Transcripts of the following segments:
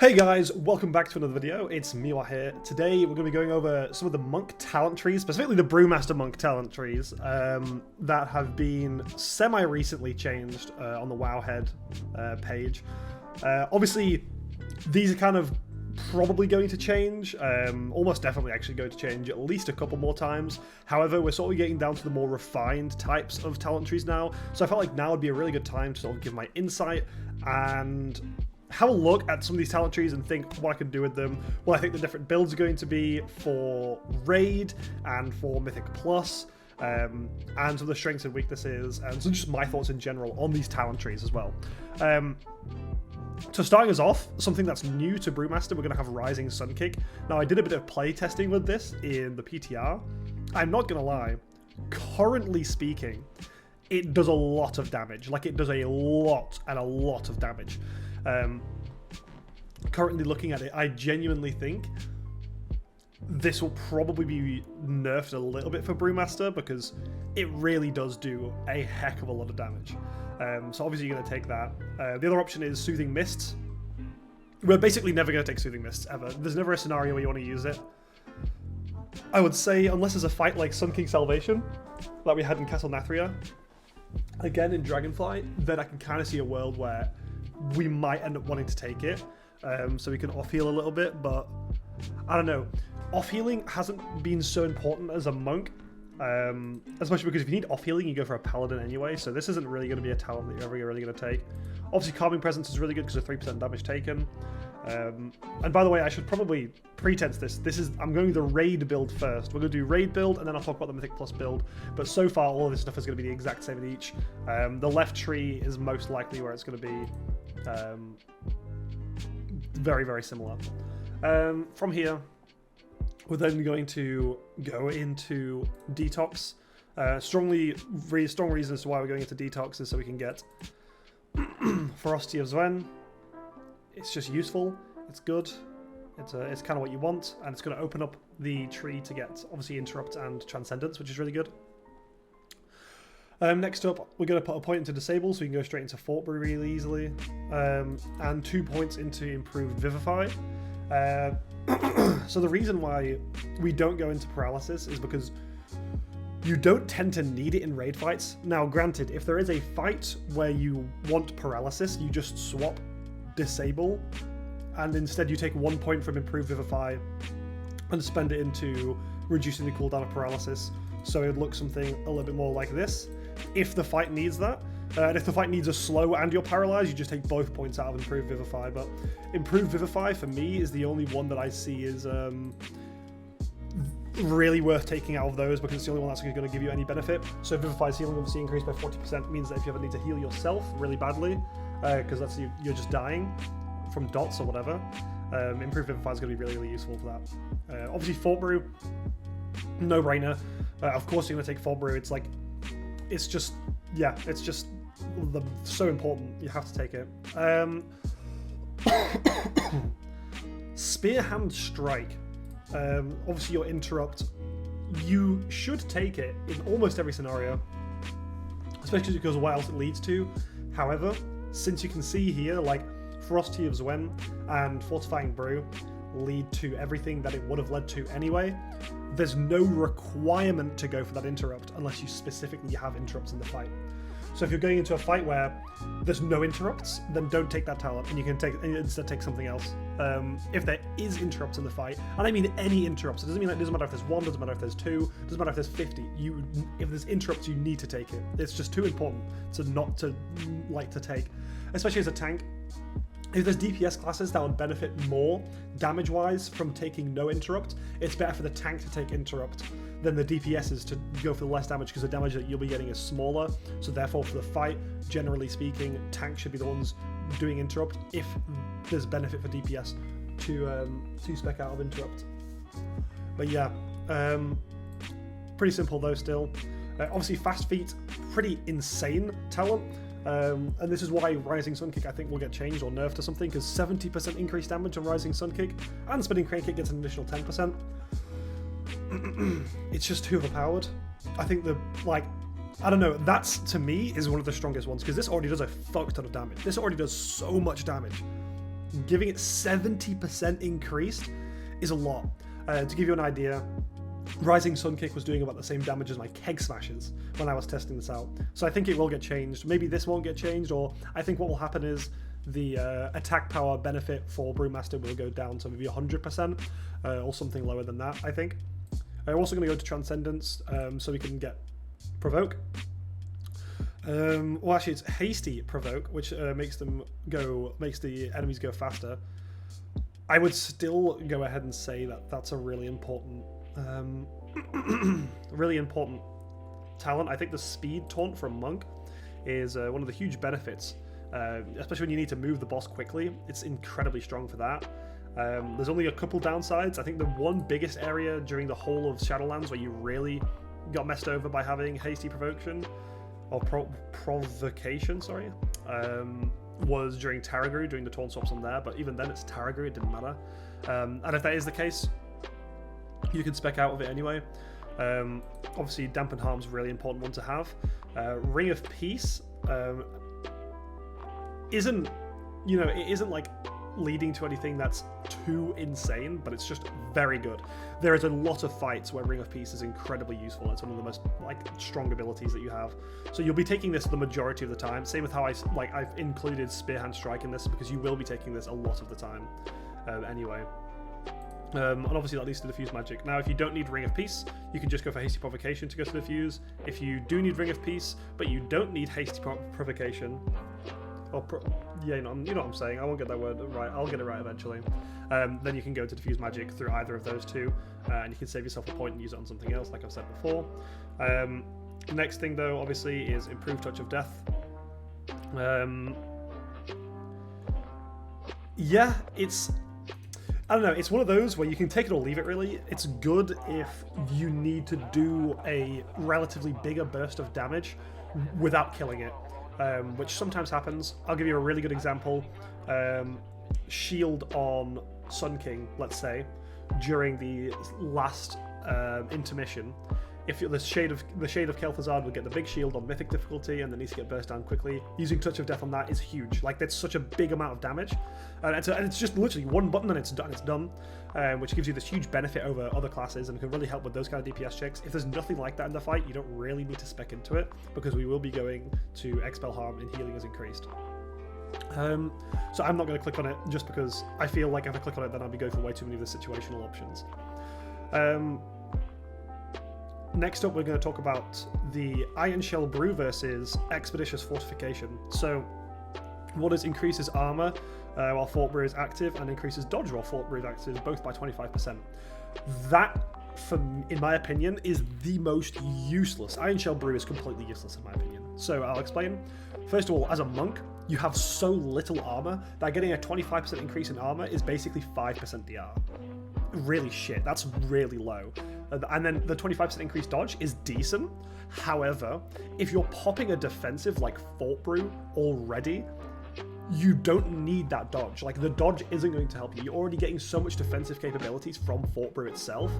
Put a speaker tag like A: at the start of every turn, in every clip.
A: Hey guys, welcome back to another video. It's Meewah here. Today we're going to be going over some of the monk talent trees, specifically the Brewmaster monk talent trees that have been semi-recently changed on the Wowhead page. Obviously, these are kind of probably going to change, almost definitely actually going to change at least a couple more times. However, we're sort of getting down to the more refined types of talent trees now, so I felt like now would be a really good time to sort of give my insight and have a look at some of these talent trees and think what I can do with them, what I think the different builds are going to be for Raid and for Mythic Plus, and some of the strengths and weaknesses, and so just my thoughts in general on these talent trees as well. So starting us off, something that's new to Brewmaster, we're going to have Rising Sunkick. Now I did a bit of play testing with this in the PTR. I'm not going to lie, currently speaking, it does a lot of damage. Like, it does a lot and a lot of damage. Currently looking at it, I genuinely think this will probably be nerfed a little bit for Brewmaster because it really does do a heck of a lot of damage. So obviously you're going to take that. The other option is Soothing Mists. We're basically never going to take Soothing Mists ever. There's never a scenario where you want to use it. I would say unless there's a fight like Sun King Salvation that we had in Castle Nathria, again in Dragonflight, then I can kind of see a world where we might end up wanting to take it, so we can off-heal a little bit, but I don't know. Off-healing hasn't been so important as a monk, especially because if you need off-healing, you go for a paladin anyway, so this isn't really going to be a talent that you're ever really going to take. Obviously, Calming Presence is really good because of 3% damage taken. And by the way, I should probably pretense this. I'm going the Raid build first. We're going to do Raid build, and then I'll talk about the Mythic Plus build. But so far, all of this stuff is going to be the exact same in each. The left tree is most likely where it's going to be very, very similar. From here, we're then going to go into Detox. Really strong reasons why we're going into Detox is so we can get Ferocity of Zwen. It's just useful. It's good. It's kind of what you want, and it's going to open up the tree to get obviously Interrupt and Transcendence, which is really good. Next up, we're going to put a point into Disable, so we can go straight into Fort Brew really easily, and 2 points into Improved Vivify. So the reason why we don't go into Paralysis is because you don't tend to need it in raid fights. Now, granted, if there is a fight where you want Paralysis, you just swap Disable, and instead you take 1 point from Improved Vivify and spend it into reducing the cooldown of Paralysis. So it would look something a little bit more like this, if the fight needs that. And if the fight needs a slow and you're paralyzed, you just take both points out of Improved Vivify. But Improved Vivify, for me, is the only one that I see is really worth taking out of those, because it's the only one that's going to give you any benefit. So Vivify's healing obviously increased by 40% means that if you ever need to heal yourself really badly, because that's you're just dying from dots or whatever, Improved Vivify is going to be really, really useful for that. Obviously Fort Brew, no-brainer. Of course you're going to take Fort Brew. It's just so important. You have to take it. Spear Hand Strike. Obviously your Interrupt, you should take it in almost every scenario, especially because of what else it leads to. However, since you can see here, like Ferocity of Zwen and Fortifying Brew lead to everything that it would have led to anyway, there's no requirement to go for that Interrupt unless you specifically have Interrupts in the fight. So if you're going into a fight where there's no Interrupts, then don't take that talent, and you can instead take something else. If there is Interrupts in the fight, and I mean any Interrupts, it doesn't mean that it doesn't matter if there's 1, doesn't matter if there's 2, doesn't matter if there's 50. If there's Interrupts, you need to take it. It's just too important to not to like to take, especially as a tank. If there's DPS classes that would benefit more damage-wise from taking no Interrupt, it's better for the tank to take Interrupt than the DPSs to go for less damage, because the damage that you'll be getting is smaller. So therefore, for the fight, generally speaking, tanks should be the ones doing Interrupt if there's benefit for DPS to spec out of Interrupt. But yeah, pretty simple though still. Obviously, Fast Feet, pretty insane talent. And this is why Rising Sunkick I think will get changed or nerfed or something, because 70% increased damage on Rising Sunkick, and Spinning Crane Kick gets an additional 10%. It's just too overpowered. I think I don't know, that's, to me, is one of the strongest ones, because this already does a fuck ton of damage. This already does so much damage. Giving it 70% increased is a lot. To give you an idea, Rising Sun Kick was doing about the same damage as my Keg Smashes when I was testing this out. So I think it will get changed. Maybe this won't get changed, or I think what will happen is the attack power benefit for Brewmaster will go down to maybe 100%, or something lower than that, I think. I'm also going to go to Transcendence, so we can get Provoke. Well, actually, it's Hasty Provoke, which makes the enemies go faster. I would still go ahead and say that that's a really important, talent. I think the Speed Taunt from Monk is one of the huge benefits, especially when you need to move the boss quickly. It's incredibly strong for that. There's only a couple downsides. I think the one biggest area during the whole of Shadowlands where you really got messed over by having Hasty Provocation, or Provocation, sorry, was during Tarragu, doing the taunt swaps on there, but even then it's Tarragu, it didn't matter. And if that is the case, you can spec out of it anyway. Obviously, Dampen Harm's a really important one to have. Ring of Peace isn't, it isn't like leading to anything that's too insane, but it's just very good. There is a lot of fights where Ring of Peace is incredibly useful. It's one of the most strong abilities that you have. So you'll be taking this the majority of the time. Same with how I've included Spearhand Strike in this, because you will be taking this a lot of the time anyway. And obviously that leads to Diffuse Magic. Now, if you don't need Ring of Peace, you can just go for Hasty Provocation to go to Diffuse. If you do need Ring of Peace, but you don't need Hasty Provocation, or you know what I'm saying, I won't get that word right, I'll get it right eventually, then you can go to Diffuse Magic through either of those two, and you can save yourself a point and use it on something else, like I've said before. Next thing, though, obviously, is Improved Touch of Death. Yeah, I don't know, it's one of those where you can take it or leave it, really. It's good if you need to do a relatively bigger burst of damage without killing it, which sometimes happens. I'll give you a really good example. Shield on Sun King, let's say, during the last intermission. If the Shade of Kel'Thuzad would get the big shield on Mythic difficulty and then needs to get burst down quickly, using Touch of Death on that is huge. That's such a big amount of damage, and it's just literally one button and it's done, which gives you this huge benefit over other classes and can really help with those kind of DPS checks. If there's nothing like that in the fight, you don't really need to spec into it, because we will be going to Expel Harm and healing is increased. So I'm not going to click on it, just because I feel like if I click on it, then I'll be going for way too many of the situational options. Next up, we're going to talk about the Iron Shell Brew versus Expeditious Fortification. So, what is increases armor while Fort Brew is active, and increases dodge while Fort Brew is active, both by 25%. That, in my opinion, is the most useless. Iron Shell Brew is completely useless, in my opinion. So, I'll explain. First of all, as a monk, you have so little armor that getting a 25% increase in armor is basically 5% DR. Really shit, that's really low. And then the 25% increased dodge is decent. However, if you're popping a defensive like Fort Brew already, you don't need that dodge. The dodge isn't going to help you. You're already getting so much defensive capabilities from Fort Brew itself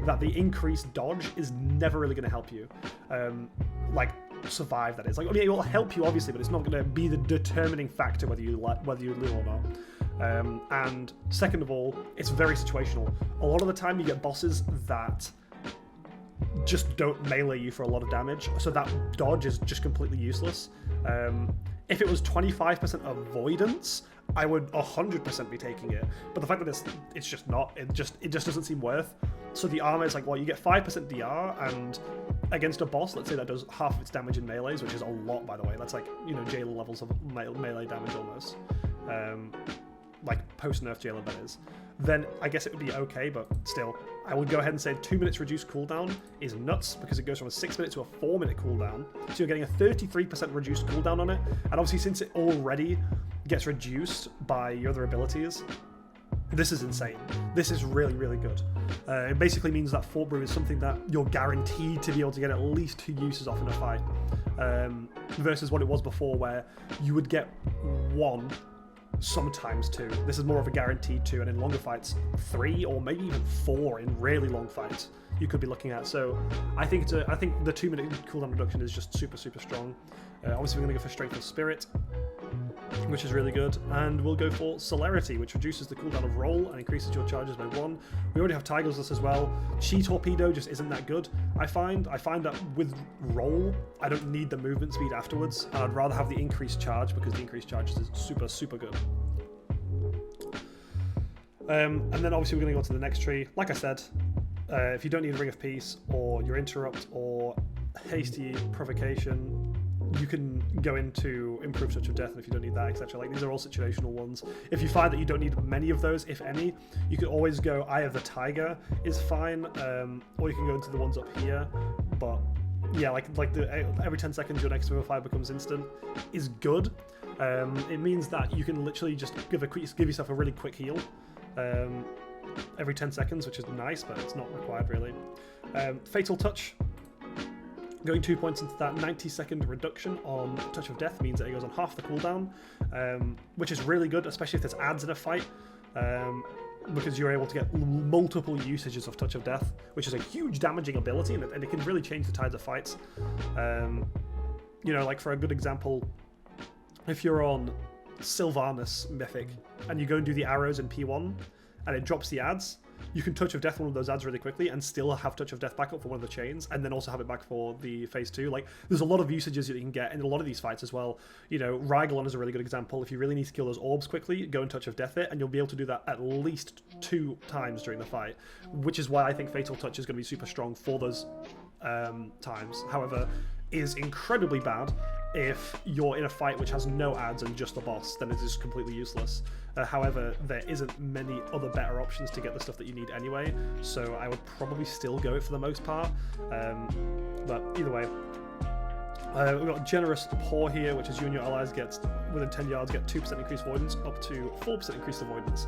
A: that the increased dodge is never really going to help you. Survive, that is. It will help you, obviously, but it's not going to be the determining factor whether you live or not. And second of all, it's very situational. A lot of the time you get bosses that just don't melee you for a lot of damage, so that dodge is just completely useless. If it was 25% avoidance, I would 100% be taking it, but the fact that it's just not, it just doesn't seem worth. So the armor is you get 5% DR, and against a boss, let's say that does half of its damage in melees, which is a lot, by the way. That's Jailer levels of melee damage almost. Post-nerf Jailer, that is. Then I guess it would be okay, but still, I would go ahead and say 2 minutes reduced cooldown is nuts, because it goes from a 6 minute to a 4 minute cooldown. So you're getting a 33% reduced cooldown on it, and obviously since it already gets reduced by your other abilities, this is insane. This is really, really good. It basically means that Fort Brew is something that you're guaranteed to be able to get at least 2 uses off in a fight, versus what it was before, where you would get 1, sometimes 2. This is more of a guaranteed 2, and in longer fights 3 or maybe even 4 in really long fights. you could be looking at. So I think the 2-minute cooldown reduction is just super strong. Obviously we're going to go for Strength of Spirit, which is really good, and we'll go for Celerity, which reduces the cooldown of Roll and increases your charges by 1. We already have Tiger's List as well. Chi Torpedo just isn't that good, I find that with Roll, I don't need the movement speed afterwards, and I'd rather have the increased charge, because the increased charge is super good. And then obviously we're going to go to the next tree. Like I said, if you don't need Ring of Peace, or your Interrupt, or Hasty Provocation, you can go into Improved Touch of Death, and if you don't need that, etc. Like, these are all situational ones. If you find that you don't need many of those, if any, you could always go Eye of the Tiger is fine, or you can go into the ones up here. But yeah, like every 10 seconds your next level 5 becomes instant is good. It means that you can literally just give yourself a really quick heal every 10 seconds, which is nice, but it's not required really. Fatal Touch. Going 2 points into that 90-second reduction on Touch of Death means that it goes on half the cooldown, which is really good, especially if there's adds in a fight, because you're able to get multiple usages of Touch of Death, which is a huge damaging ability, and it can really change the tides of fights. You know, like for a good example, if you're on Sylvanas Mythic and you go and do the arrows in P1 and it drops the adds, you can Touch of Death one of those adds really quickly and still have Touch of Death back up for one of the chains, and then also have it back for the phase 2. Like, there's a lot of usages that you can get in a lot of these fights as well. You know, Rygolon is a really good example. If you really need to kill those orbs quickly, go and Touch of Death it, and you'll be able to do that at least 2 times during the fight, which is why I think Fatal Touch is going to be super strong for those times. However, is incredibly bad if you're in a fight which has no adds and just the boss, then it is completely useless. However, there isn't many other better options to get the stuff that you need anyway, so I would probably still go it for the most part. But either way, we've got Generous Paw here, which is you and your allies get, within 10 yards, get 2% increased avoidance, up to 4% increased avoidance.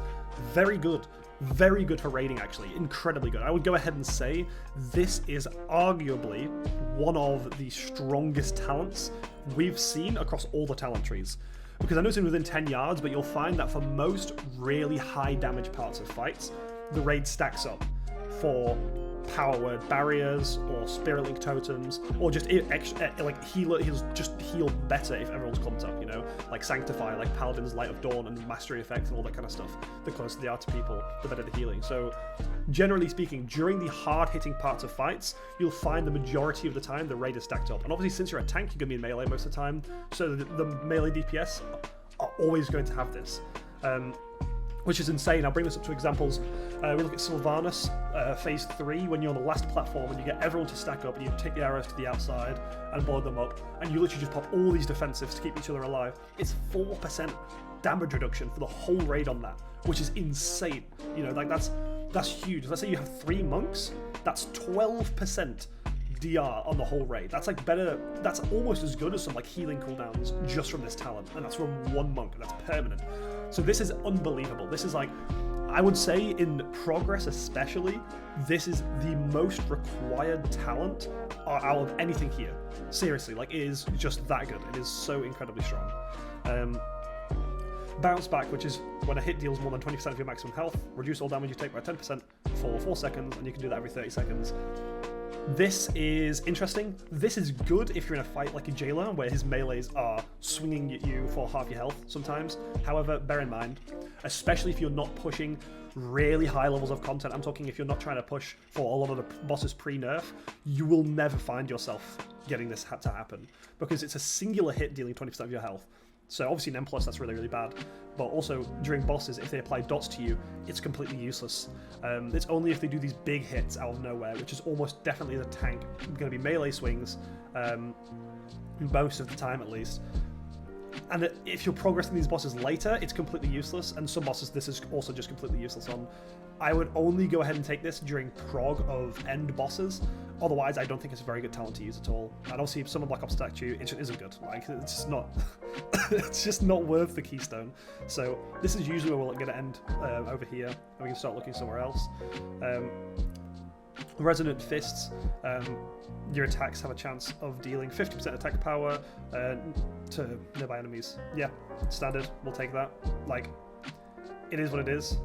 A: Very good. Very good for raiding, actually. Incredibly good. I would go ahead and say this is arguably one of the strongest talents we've seen across all the talent trees. Because I know it's within 10 yards, but you'll find that for most really high damage parts of fights, the raid stacks up for power word barriers or spirit link totems, or just like he'll just heal better if everyone's clumped up, you know, like Sanctify, like Paladin's Light of Dawn and Mastery Effects and all that kind of stuff. The closer they are to people, the better the healing. So generally speaking, during the hard-hitting parts of fights, you'll find the majority of the time the raid is stacked up. And obviously, since you're a tank, you're going to be in melee most of the time, so the melee DPS are always going to have this. Which is insane. I'll bring this up to examples. We look at Sylvanas, phase 3, when you're on the last platform and you get everyone to stack up and you take the arrows to the outside and blow them up, and you literally just pop all these defensives to keep each other alive. It's 4% damage reduction for the whole raid on that, which is insane. You know, like that's huge. Let's say you have 3 monks, that's 12% DR on the whole raid. That's like better, that's almost as good as some like healing cooldowns just from this talent, and that's from 1 monk, and that's permanent. So this is unbelievable. This is like, I would say in progress especially, this is the most required talent out of anything here. Seriously, like, it is just that good. It is so incredibly strong. Bounce Back, which is when a hit deals more than 20% of your maximum health, reduce all damage you take by 10% for 4 seconds, and you can do that every 30 seconds. This is interesting. This is good if you're in a fight like a jailer, where his melees are swinging at you for half your health sometimes. However, bear in mind, especially if you're not pushing really high levels of content, I'm talking if you're not trying to push for a lot of the bosses pre-nerf, you will never find yourself getting this to happen, because it's a singular hit dealing 20% of your health. So obviously in M+, that's really, really bad. But also, during bosses, if they apply dots to you, it's completely useless. It's only if they do these big hits out of nowhere, which is almost definitely the tank going to be melee swings, most of the time at least. And if you're progressing these bosses later, it's completely useless, and some bosses this is also just completely useless on. I would only go ahead and take this during prog of end bosses, otherwise I don't think it's a very good talent to use at all. And obviously if someone Black Ops statue, it just isn't good. Like, it's just not it's just not worth the keystone. So this is usually where we're going to end over here, and we can start looking somewhere else. Resonant Fists, your attacks have a chance of dealing 50% attack power to nearby enemies. Yeah, standard, we'll take that. Like, it is what it is.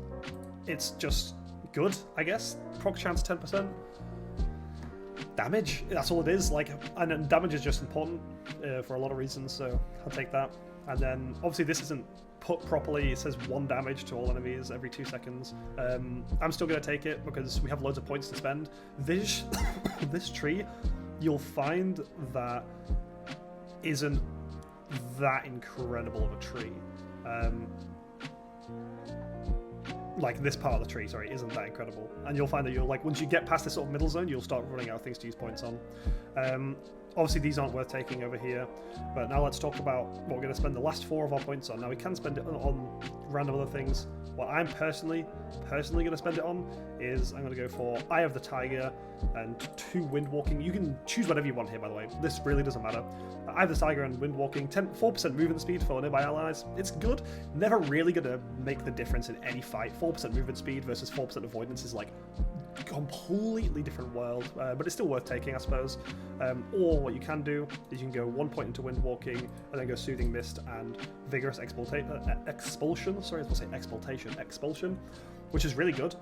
A: It's just good, I guess. Proc chance 10%. damage. That's all it is. Like, and damage is just important for a lot of reasons, so I'll take that. And then obviously this isn't put properly. It says 1 damage to all enemies every 2 seconds. I'm still going to take it because we have loads of points to spend. This this tree, you'll find that isn't that incredible of a tree. Like this part of the tree, sorry, isn't that incredible. And you'll find that you'll like, once you get past this sort of middle zone, you'll start running out of things to use points on. Obviously these aren't worth taking over here, but now let's talk about what we're going to spend the last 4 of our points on. Now we can spend it on random other things. What I'm personally going to spend it on is I'm going to go for Eye of the Tiger and 2 Windwalking. You can choose whatever you want here, by the way. This really doesn't matter. Eye of the Tiger and Windwalking, 4% movement speed for nearby allies. It's good. Never really going to make the difference in any fight. 4% movement speed versus 4% avoidance is like completely different world, but it's still worth taking, I suppose. Or what you can do is you can go 1 point into Windwalking and then go Soothing Mist and Vigorous Expulsion. Sorry, I was going to say Expulsion, which is really good.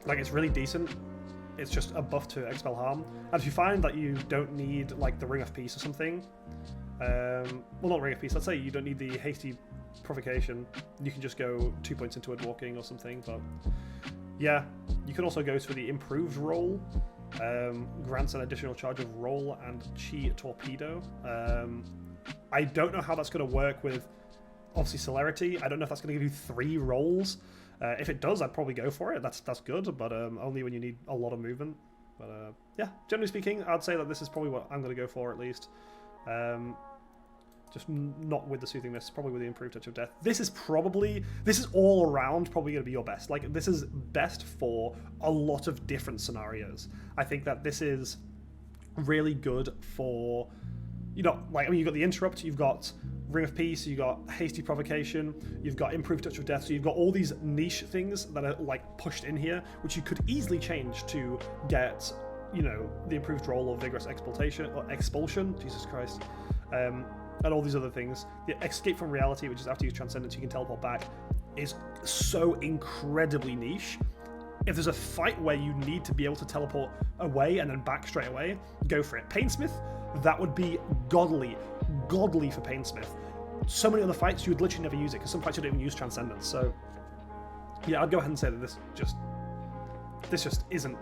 A: Like, it's really decent. It's just a buff to expel harm. And if you find that you don't need like the Ring of Peace or something, well, not Ring of Peace, let's say you don't need the Hasty Provocation, you can just go 2 points into Windwalking or something. But yeah, you can also go for the improved roll. Grants an additional charge of roll and Chi Torpedo. I don't know how that's going to work with, obviously, Celerity. I don't know if that's going to give you 3 rolls. If it does, I'd probably go for it. That's good, but only when you need a lot of movement. But yeah, generally speaking, I'd say that this is probably what I'm going to go for at least. Just not with the Soothing Mist, probably with the improved Touch of Death. This is all around probably going to be your best. Like, this is best for a lot of different scenarios. I think that this is really good for, you know, like, I mean, you've got the Interrupt, you've got Ring of Peace, you've got Hasty Provocation, you've got improved Touch of Death, so you've got all these niche things that are, like, pushed in here, which you could easily change to get, you know, the improved roll or Vigorous Expulsion, Jesus Christ, and all these other things. The Escape from Reality, which is after you use Transcendence, you can teleport back, is so incredibly niche. If there's a fight where you need to be able to teleport away and then back straight away, go for it. Painsmith, that would be godly for Painsmith. So many other fights, you would literally never use it, because some fights you don't even use Transcendence. So yeah, I'd go ahead and say that this just isn't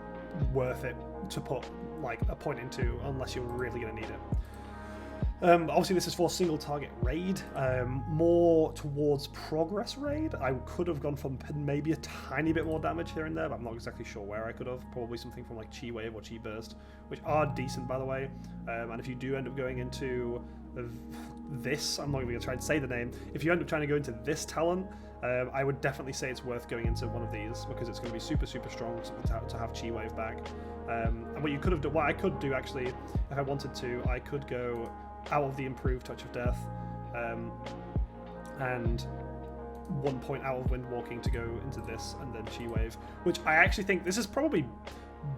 A: worth it to put like a point into unless you're really going to need it. Obviously this is for single target raid, more towards progress raid. I could have gone for maybe a tiny bit more damage here and there, but I'm not exactly sure where I could have. Probably something from like Chi Wave or Chi Burst, which are decent, by the way. And if you do end up going into this, I'm not even going to try and say the name, if you end up trying to go into this talent, I would definitely say it's worth going into one of these, because it's going to be super strong to have Chi Wave back. And what I could do actually, if I wanted to, I could go out of the improved Touch of Death, and 1 point out of Windwalking to go into this, and then Chi Wave, which I actually think this is probably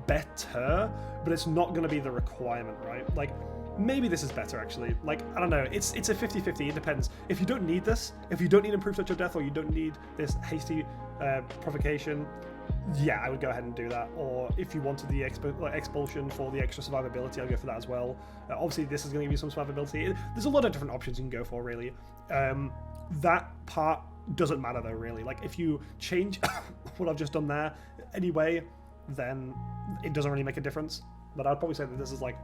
A: better, but it's not going to be the requirement, right? Like, maybe this is better actually. Like, I don't know, it's a 50-50, it depends. If you don't need this, if you don't need improved Touch of Death, or you don't need this Hasty Provocation, yeah, I would go ahead and do that. Or if you wanted the Expulsion for the extra survivability, I'll go for that as well. Obviously this is going to give you some survivability. There's a lot of different options you can go for, really. That part doesn't matter though, really. Like, if you change what I've just done there anyway, then it doesn't really make a difference. But I'd probably say that this is like,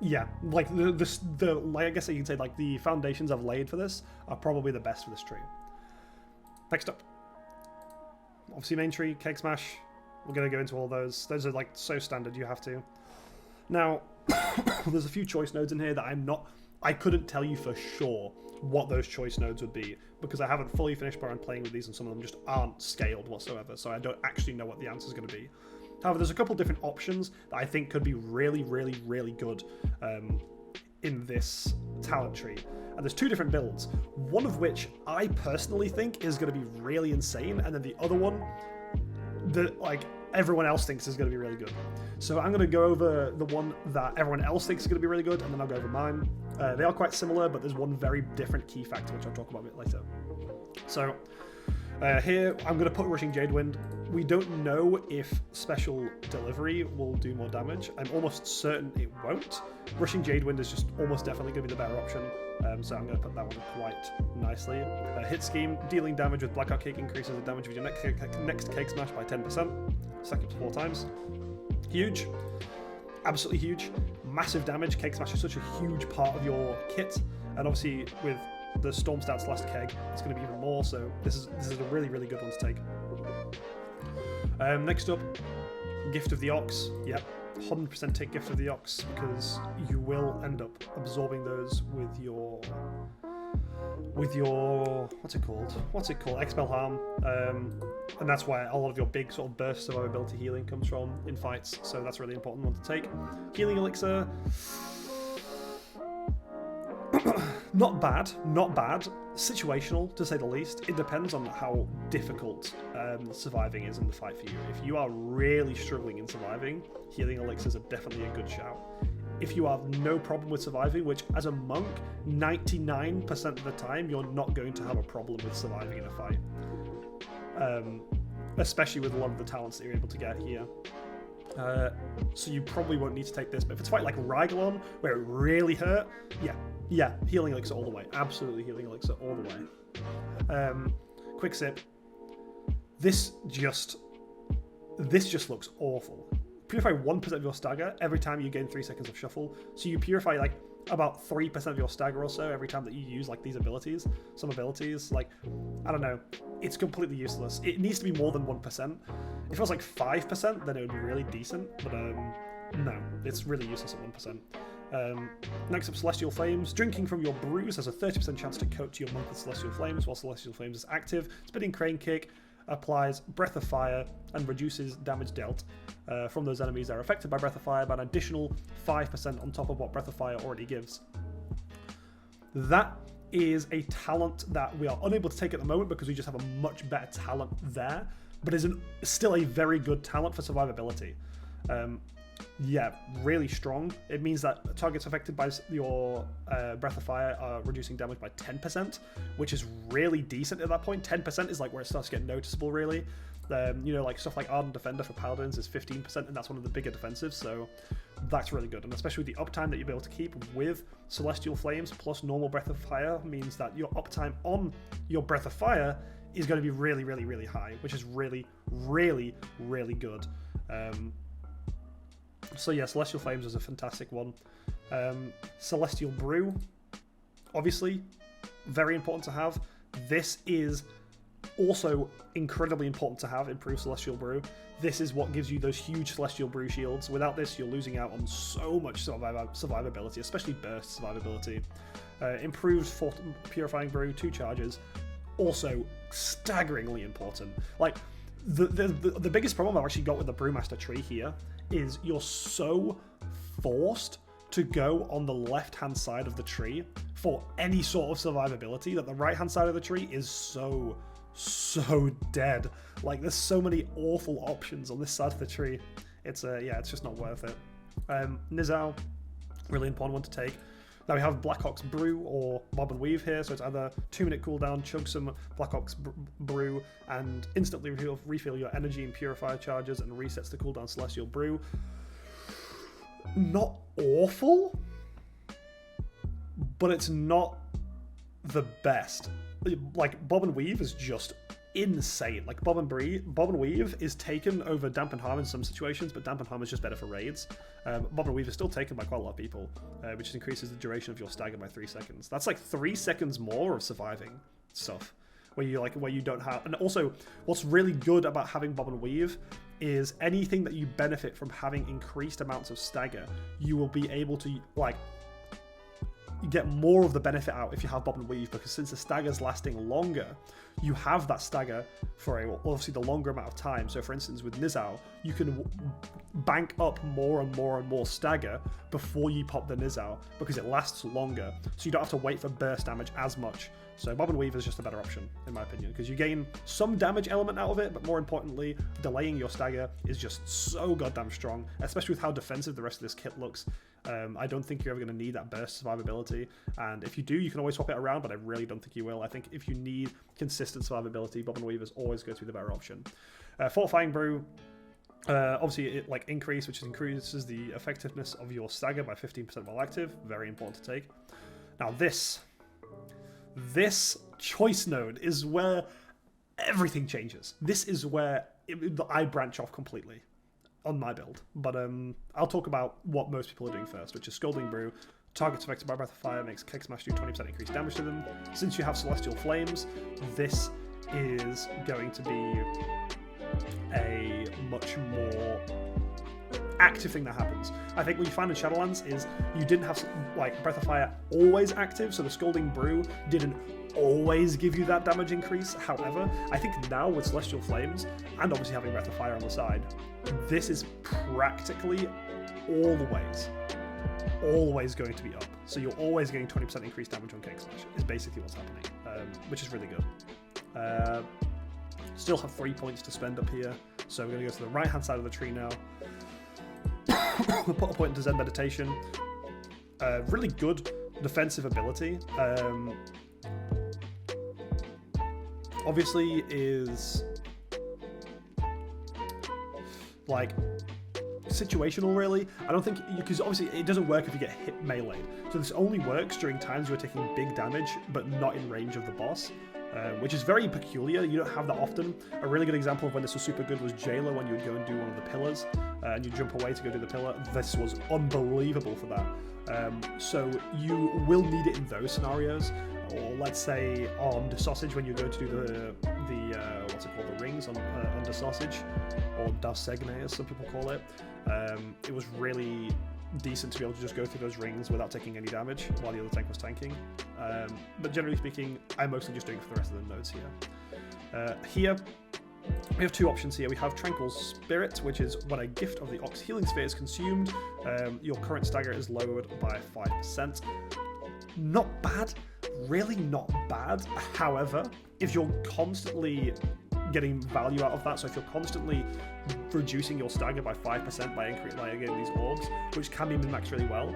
A: yeah, like like, I guess you can say like the foundations I've laid for this are probably the best for this tree. Next up, obviously main tree, Keg Smash. We're going to go into all those. Those are like so standard, you have to. Now, there's a few choice nodes in here that I couldn't tell you for sure what those choice nodes would be, because I haven't fully finished playing with these, and some of them just aren't scaled whatsoever, so I don't actually know what the answer is going to be. However, there's a couple different options that I think could be really good in this talent tree. And there's 2 different builds, one of which I personally think is going to be really insane, and then the other one that like everyone else thinks is going to be really good. So I'm going to go over the one that everyone else thinks is going to be really good, and then I'll go over mine. They are quite similar, but there's one very different key factor, which I'll talk about a bit later. So Here, I'm going to put Rushing Jadewind. We don't know if Special Delivery will do more damage. I'm almost certain it won't. Rushing Jadewind is just almost definitely going to be the better option, so I'm going to put that one quite nicely. Hit Scheme, dealing damage with Blackhawk Kick increases the damage of your next Cake Smash by 10%. Stack up to 4 times. Huge. Absolutely huge. Massive damage. Cake Smash is such a huge part of your kit, and obviously with the Storm Stats last keg, it's going to be even more, so this is a really, really good one to take. Next up, Gift of the Ox. Yep, 100% take Gift of the Ox, because you will end up absorbing those with your what's it called, Expel Harm, and that's why a lot of your big sort of burst survivability healing comes from in fights, so that's a really important one to take. Healing Elixir, not bad, situational to say the least. It depends on how difficult surviving is in the fight for you. If you are really struggling in surviving, healing elixirs are definitely a good shout. If you have no problem with surviving, which as a monk, 99% of the time, you're not going to have a problem with surviving in a fight. Especially with a lot of the talents that you're able to get here. So you probably won't need to take this, but if it's a fight like Rygolon, where it really hurt, yeah, healing elixir all the way. Absolutely healing elixir all the way. Quick sip. This just looks awful. Purify 1% of your stagger every time you gain 3 seconds of shuffle. So you purify like about 3% of your stagger or so every time that you use like these abilities. Some abilities, like, I don't know, it's completely useless. It needs to be more than 1%. If it was like 5%, then it would be really decent, but no, it's really useless at 1%. Next up, Celestial Flames. Drinking from your brews has a 30% chance to coat your monk with Celestial Flames while Celestial Flames is active. Spinning Crane Kick applies Breath of Fire and reduces damage dealt from those enemies that are affected by Breath of Fire by an additional 5% on top of what Breath of Fire already gives. That is a talent that we are unable to take at the moment because we just have a much better talent there, but is still a very good talent for survivability. Yeah, really strong. It means that targets affected by your Breath of Fire are reducing damage by 10%, which is really decent at that point. 10% is like where it starts to get noticeable, really. You know, like stuff like Ardent Defender for Paladins is 15%, and that's one of the bigger defensives, so that's really good. And especially with the uptime that you'll be able to keep with Celestial Flames plus normal Breath of Fire means that your uptime on your Breath of Fire is going to be really, really, really high, which is really, really, really good. So yeah, Celestial Flames is a fantastic one. Celestial Brew, obviously, very important to have. This is also incredibly important to have, improved Celestial Brew. This is what gives you those huge Celestial Brew shields. Without this, you're losing out on so much survivability, especially burst survivability. Improved Purifying Brew, 2 charges, also staggeringly important. Like, the biggest problem I've actually got with the Brewmaster tree here is you're so forced to go on the left-hand side of the tree for any sort of survivability that the right-hand side of the tree is so dead. Like, there's so many awful options on this side of the tree. It's yeah, it's just not worth it. Nizao, really important one to take. Now we have Blackhawks Brew or Bob and Weave here, so it's either 2-minute cooldown, chug some Blackhawks Brew, and instantly refill your energy and purifier charges, and resets the cooldown Celestial Brew. Not awful, but it's not the best. Like, Bob and Weave is just insane. Like, Bob and Weave is taken over Damp and Harm in some situations, but Damp and Harm is just better for raids. Bob and Weave is still taken by quite a lot of people, which increases the duration of your stagger by 3 seconds. That's like 3 seconds more of surviving stuff, where you don't have. And also, what's really good about having Bob and Weave is anything that you benefit from having increased amounts of stagger, you will be able to, like, you get more of the benefit out if you have Bob and Weave, because since the stagger's lasting longer, you have that stagger for obviously the longer amount of time. So for instance, with Nizao, you can bank up more and more and more stagger before you pop the Nizao, because it lasts longer, so you don't have to wait for burst damage as much. So Bob and Weave is just a better option, in my opinion, because you gain some damage element out of it, but more importantly, delaying your stagger is just so goddamn strong, especially with how defensive the rest of this kit looks. I don't think you're ever going to need that burst survivability, and if you do, you can always swap it around, but I really don't think you will. I think if you need consistent survivability, Bob and Weaver's always go to be the better option. Fortifying Brew, obviously it like increase, which increases the effectiveness of your stagger by 15% while active. Very important to take. Now this choice node is where everything changes. This is where I branch off completely on my build, but I'll talk about what most people are doing first, which is Scolding Brew. Targets affected by Breath of Fire makes Kick Smash do 20% increased damage to them. Since you have Celestial Flames, this is going to be a much more active thing that happens. I think what you find in Shadowlands is you didn't have like Breath of Fire always active, so the Scolding Brew didn't always give you that damage increase. However, I think now with Celestial Flames and obviously having Breath of Fire on the side, this is practically always going to be up. So you're always getting 20% increased damage on Kick Smash is basically what's happening, which is really good. Still have 3 points to spend up here, so we're going to go to the right hand side of the tree now. We'll put a point into Zen Meditation. Really good defensive ability. Obviously is like situational, really. I don't think, because obviously it doesn't work if you get hit meleeed. So this only works during times you're taking big damage but not in range of the boss, which is very peculiar. You don't have that often. A really good example of when this was super good was Jailer, when you would go and do one of the pillars and you jump away to go do the pillar. This was unbelievable for that. So you will need it in those scenarios, or let's say on the sausage when you're going to do the what's it called, the rings on the sausage, or Darsegne as some people call it. It was really decent to be able to just go through those rings without taking any damage while the other tank was tanking. But generally speaking, I'm mostly just doing it for the rest of the nodes here. Here, we have two options here. We have Tranquil Spirit, which is when a gift of the Ox Healing Sphere is consumed, your current stagger is lowered by 5%. Not bad, really not bad. However, if you're constantly getting value out of that, so if you're constantly reducing your stagger by 5% by getting these orbs, which can be min-maxed really well,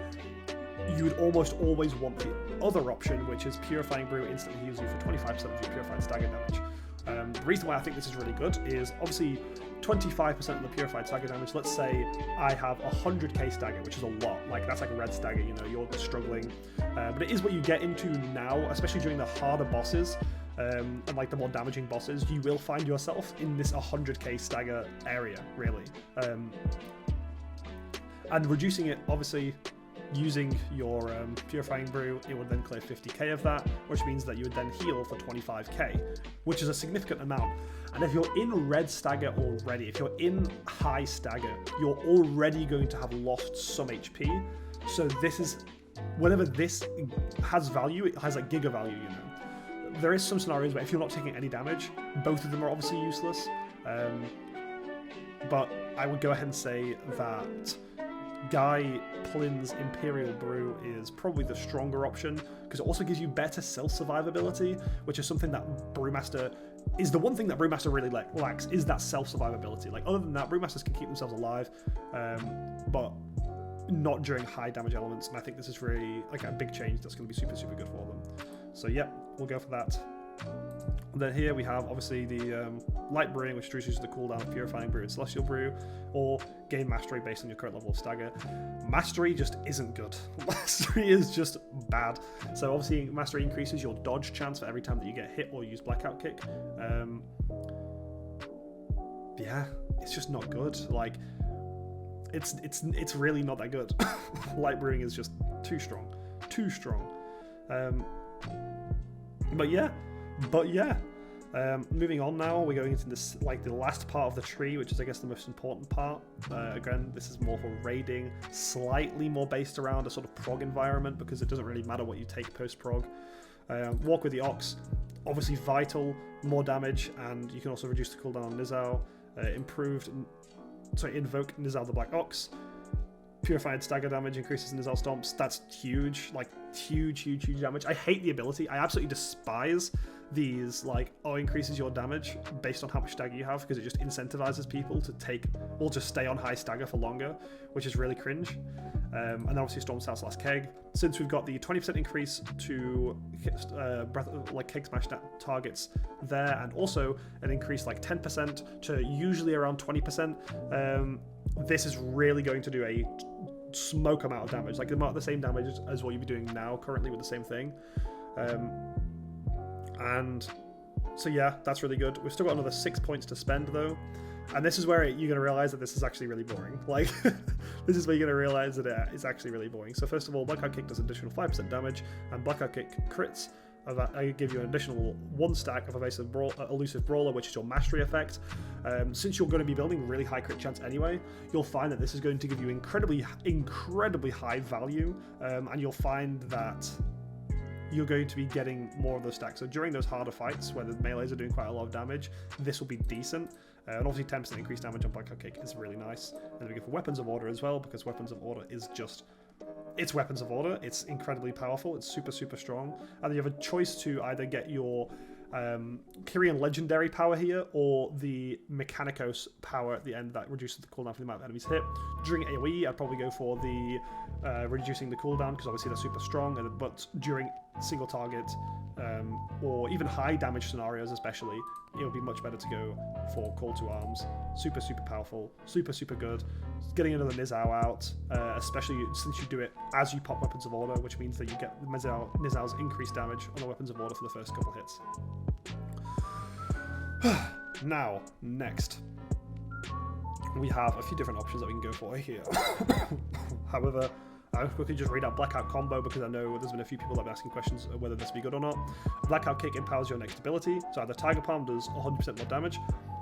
A: you would almost always want the other option, which is Purifying Brew instantly heals you for 25% of your purified stagger damage. The reason why I think this is really good is obviously 25% of the purified stagger damage. Let's say I have 100k stagger, which is a lot. Like, that's like a red stagger, you know, you're struggling. But it is what you get into now, especially during the harder bosses and like the more damaging bosses. You will find yourself in this 100k stagger area, really. And reducing it, obviously, using your Purifying Brew, it would then clear 50k of that, which means that you would then heal for 25k, which is a significant amount. And if you're in red stagger already, if you're in high stagger, you're already going to have lost some HP. So this is, whenever this has value, it has like giga value, you know. There is some scenarios where if you're not taking any damage, both of them are obviously useless. But I would go ahead and say that Guy Plin's Imperial Brew is probably the stronger option, because it also gives you better self-survivability, which is something that Brewmaster is the one thing that Brewmaster really lacks, is that self-survivability. Like, other than that, Brewmasters can keep themselves alive, but not during high damage elements, and I think this is really like a big change that's going to be super, super good for them. So yeah, we'll go for that. And then here we have obviously the Light Brewing, which reduces the cooldown of Purifying Brew and Celestial Brew, or gain Mastery based on your current level of stagger. Mastery just isn't good. Mastery is just bad. So obviously Mastery increases your dodge chance for every time that you get hit or use Blackout Kick. Yeah, it's just not good. Like, it's really not that good. Light Brewing is just too strong. Too strong. But yeah. Moving on now, we're going into this, like, the last part of the tree, which is, I guess, the most important part. Again, this is more for raiding, slightly more based around a sort of prog environment, because it doesn't really matter what you take post-prog. Walk with the Ox, obviously vital, more damage, and you can also reduce the cooldown on Nizao. Invoke Nizao the Black Ox. Purified stagger damage increases Nizao stomps. That's huge. Like, Huge damage. I hate the ability. I absolutely despise these, like, increases your damage based on how much stagger you have, because it just incentivizes people to just stay on high stagger for longer, which is really cringe. And then obviously Storm South's last keg. Since we've got the 20% increase to keg smash targets there, and also an increase like 10% to usually around 20%, this is really going to do a smoke amount of damage, like the same damage as what you'd be doing now currently with the same thing. And so yeah, that's really good. We've still got another 6 points to spend though, and this is where you're going to realize that this is actually really boring. Like, this is where you're going to realize that it's actually really boring. So first of all, Blackout Kick does additional 5% damage, and Blackout Kick crits. I give you an additional 1 stack of Elusive Brawler, which is your mastery effect. Since you're going to be building really high crit chance anyway, you'll find that this is going to give you incredibly high value, and you'll find that you're going to be getting more of those stacks. So during those harder fights where the melees are doing quite a lot of damage, this will be decent. And obviously 10% increased damage on Blackout Kick is really nice. And then we go for Weapons of Order as well, because Weapons of Order is just... It's Weapons of Order. It's incredibly powerful. It's super strong. And then you have a choice to either get your Kyrian Legendary power here, or the Mechanicos power at the end that reduces the cooldown for the amount of enemies hit. During AoE, I'd probably go for the reducing the cooldown, because obviously they're super strong, but during single target or even high damage scenarios especially, it would be much better to go for Call to Arms. Super powerful, super good. Getting another Nizao out, especially since you do it as you pop Weapons of Order, which means that you get Nizao's increased damage on the Weapons of Order for the first couple hits. Now, next, we have a few different options that we can go for here. However, I'll quickly just read out Blackout Combo, because I know there's been a few people that have been asking questions whether this be good or not. Blackout Kick empowers your next ability, so either Tiger Palm does 100% more damage.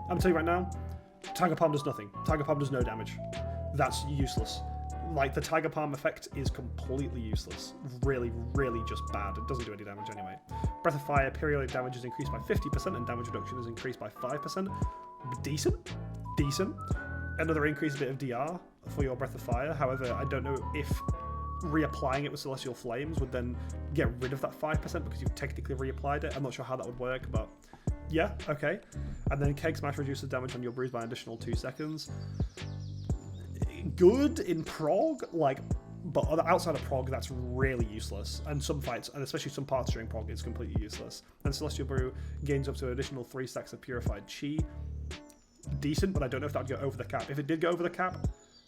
A: I'm telling you right now, Tiger Palm does nothing. Tiger Palm does no damage. That's useless. Like, the Tiger Palm effect is completely useless. Really just bad. It doesn't do any damage anyway. Breath of Fire, periodic damage is increased by 50%, and damage reduction is increased by 5%. Decent. Another increased bit of DR for your Breath of Fire. However, I don't know if reapplying it with Celestial Flames would then get rid of that 5%, because you've technically reapplied it. I'm not sure how that would work, but yeah, okay. And then Keg Smash reduces damage on your brews by an additional 2 seconds. Good in prog, like, but outside of prog, that's really useless. And some fights, and especially some parts during prog, it's completely useless. And Celestial Brew gains up to an additional 3 stacks of Purified Chi. Decent, but I don't know if that would go over the cap. If it did go over the cap,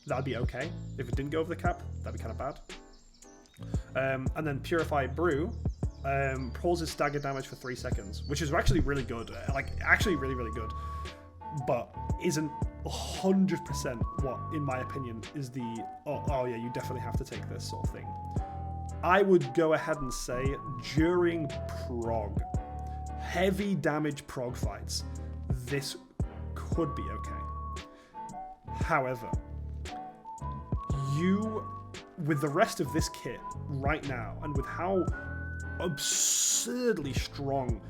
A: that'd be okay. If it didn't go over the cap, that'd be kind of bad. And then Fortifying Brew pauses stagger damage for 3 seconds, which is actually really good. Like, actually really good. But isn't 100% what, in my opinion, is the, oh yeah, you definitely have to take this sort of thing. I would go ahead and say during prog, heavy damage prog fights, this could be okay. However, you, with the rest of this kit right now, and with how absurdly strong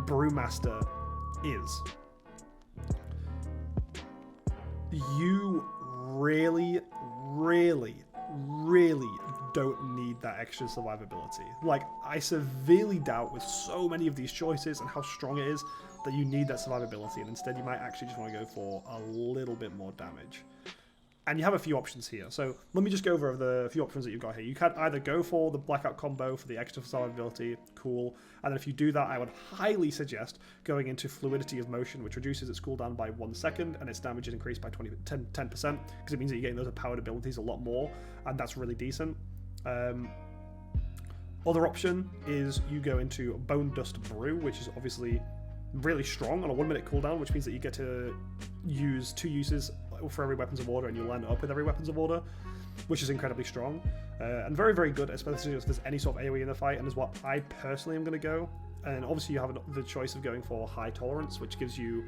A: Brewmaster is, you really don't need that extra survivability. Like, I severely doubt with so many of these choices and how strong it is that you need that survivability, and instead you might actually just want to go for a little bit more damage. And you have a few options here. So let me just go over the few options that you've got here. You can either go for the Blackout Combo for the extra survivability, cool. And then if you do that, I would highly suggest going into Fluidity of Motion, which reduces its cooldown by 1 second, and its damage is increased by 10%, because it means that you're getting those powered abilities a lot more, and that's really decent. Other option is you go into Bone Dust Brew, which is obviously really strong on a 1 minute cooldown, which means that you get to use 2 uses for every Weapons of Order, and you line it up with every Weapons of Order, which is incredibly strong and very good, especially if there's any sort of AoE in the fight, and is what I personally am going to go. And obviously you have the choice of going for High Tolerance, which gives you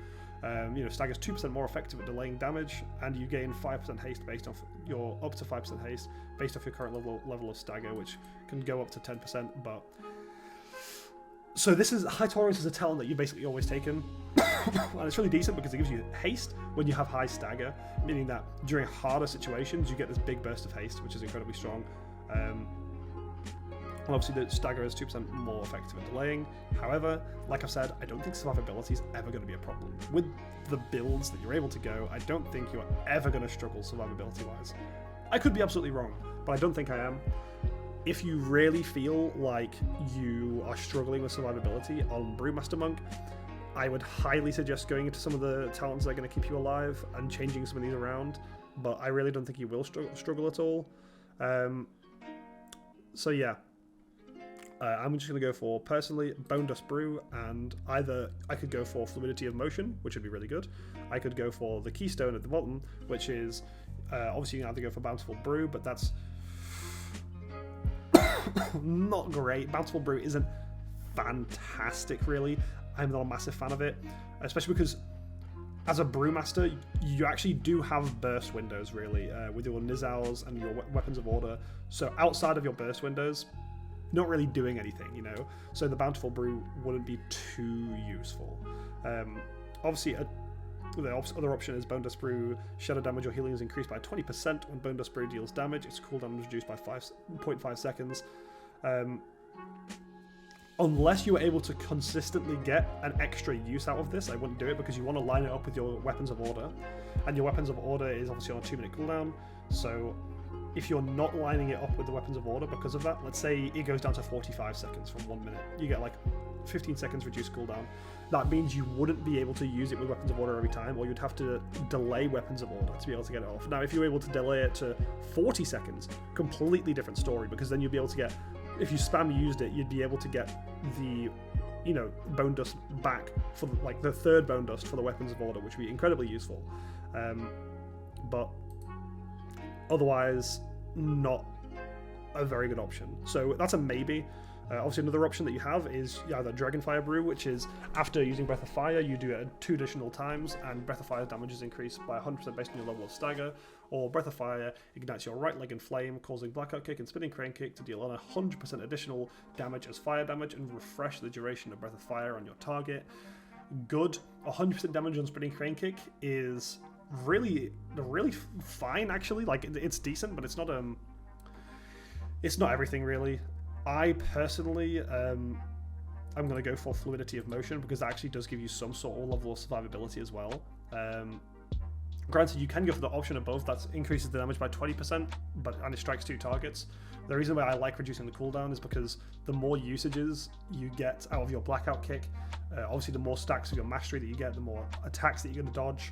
A: staggers 2% more effective at delaying damage, and you gain 5% haste based off your up to 5% haste based off your current level of stagger, which can go up to 10%. But so this is High Tolerance is a talent that you've basically always taken, and it's really decent because it gives you haste when you have high stagger, meaning that during harder situations you get this big burst of haste, which is incredibly strong. And obviously the stagger is 2% more effective at delaying. However, like I've said, I don't think survivability is ever going to be a problem. With the builds that you're able to go, I don't think you're ever going to struggle survivability-wise. I could be absolutely wrong, but I don't think I am. If you really feel like you are struggling with survivability on Brewmaster Monk, I would highly suggest going into some of the talents that are going to keep you alive and changing some of these around, but I really don't think you will struggle at all. So yeah, I'm just going to go for, personally, Bone Dust Brew, and either I could go for Fluidity of Motion, which would be really good. I could go for the Keystone at the bottom, which is, obviously you can either go for Bountiful Brew, but that's not great. Bountiful Brew isn't fantastic, really. I'm not a massive fan of it, especially because as a Brewmaster, you actually do have burst windows, really, with your Nizals and your Weapons of Order. So outside of your burst windows, not really doing anything, you know? So the Bountiful Brew wouldn't be too useful. Obviously, the other option is Bone Dust Brew. Shadow damage or healing is increased by 20% when Bone Dust Brew deals damage. Its cooldown is reduced by 0.5 seconds. Unless you were able to consistently get an extra use out of this, I wouldn't do it, because you want to line it up with your Weapons of Order. And your Weapons of Order is obviously on a 2-minute cooldown. So if you're not lining it up with the Weapons of Order because of that, let's say it goes down to 45 seconds from 1 minute. You get like 15 seconds reduced cooldown. That means you wouldn't be able to use it with Weapons of Order every time, or you'd have to delay Weapons of Order to be able to get it off. Now, if you're able to delay it to 40 seconds, completely different story, because then you'd be able to get, if you spam used it, you'd be able to get the, you know, Bone Dust back for like the third Bone Dust for the Weapons of Order, which would be incredibly useful. But otherwise, not a very good option. So that's a maybe. Obviously, another option that you have is either Dragonfire Brew, which is after using Breath of Fire, you do it 2 additional times, and Breath of Fire damage is increased by 100% based on your level of stagger. Or Breath of Fire ignites your right leg in flame, causing Blackout Kick and Spinning Crane Kick to deal on 100% additional damage as fire damage and refresh the duration of Breath of Fire on your target. Good. 100% damage on Spinning Crane Kick is really fine, actually. Like, it's decent, but it's not everything, really. I personally, I'm going to go for Fluidity of Motion, because that actually does give you some sort of level of survivability as well. Granted, you can go for the option above that increases the damage by 20%, and it strikes 2 targets. The reason why I like reducing the cooldown is because the more usages you get out of your Blackout Kick, obviously the more stacks of your Mastery that you get, the more attacks that you're going to dodge,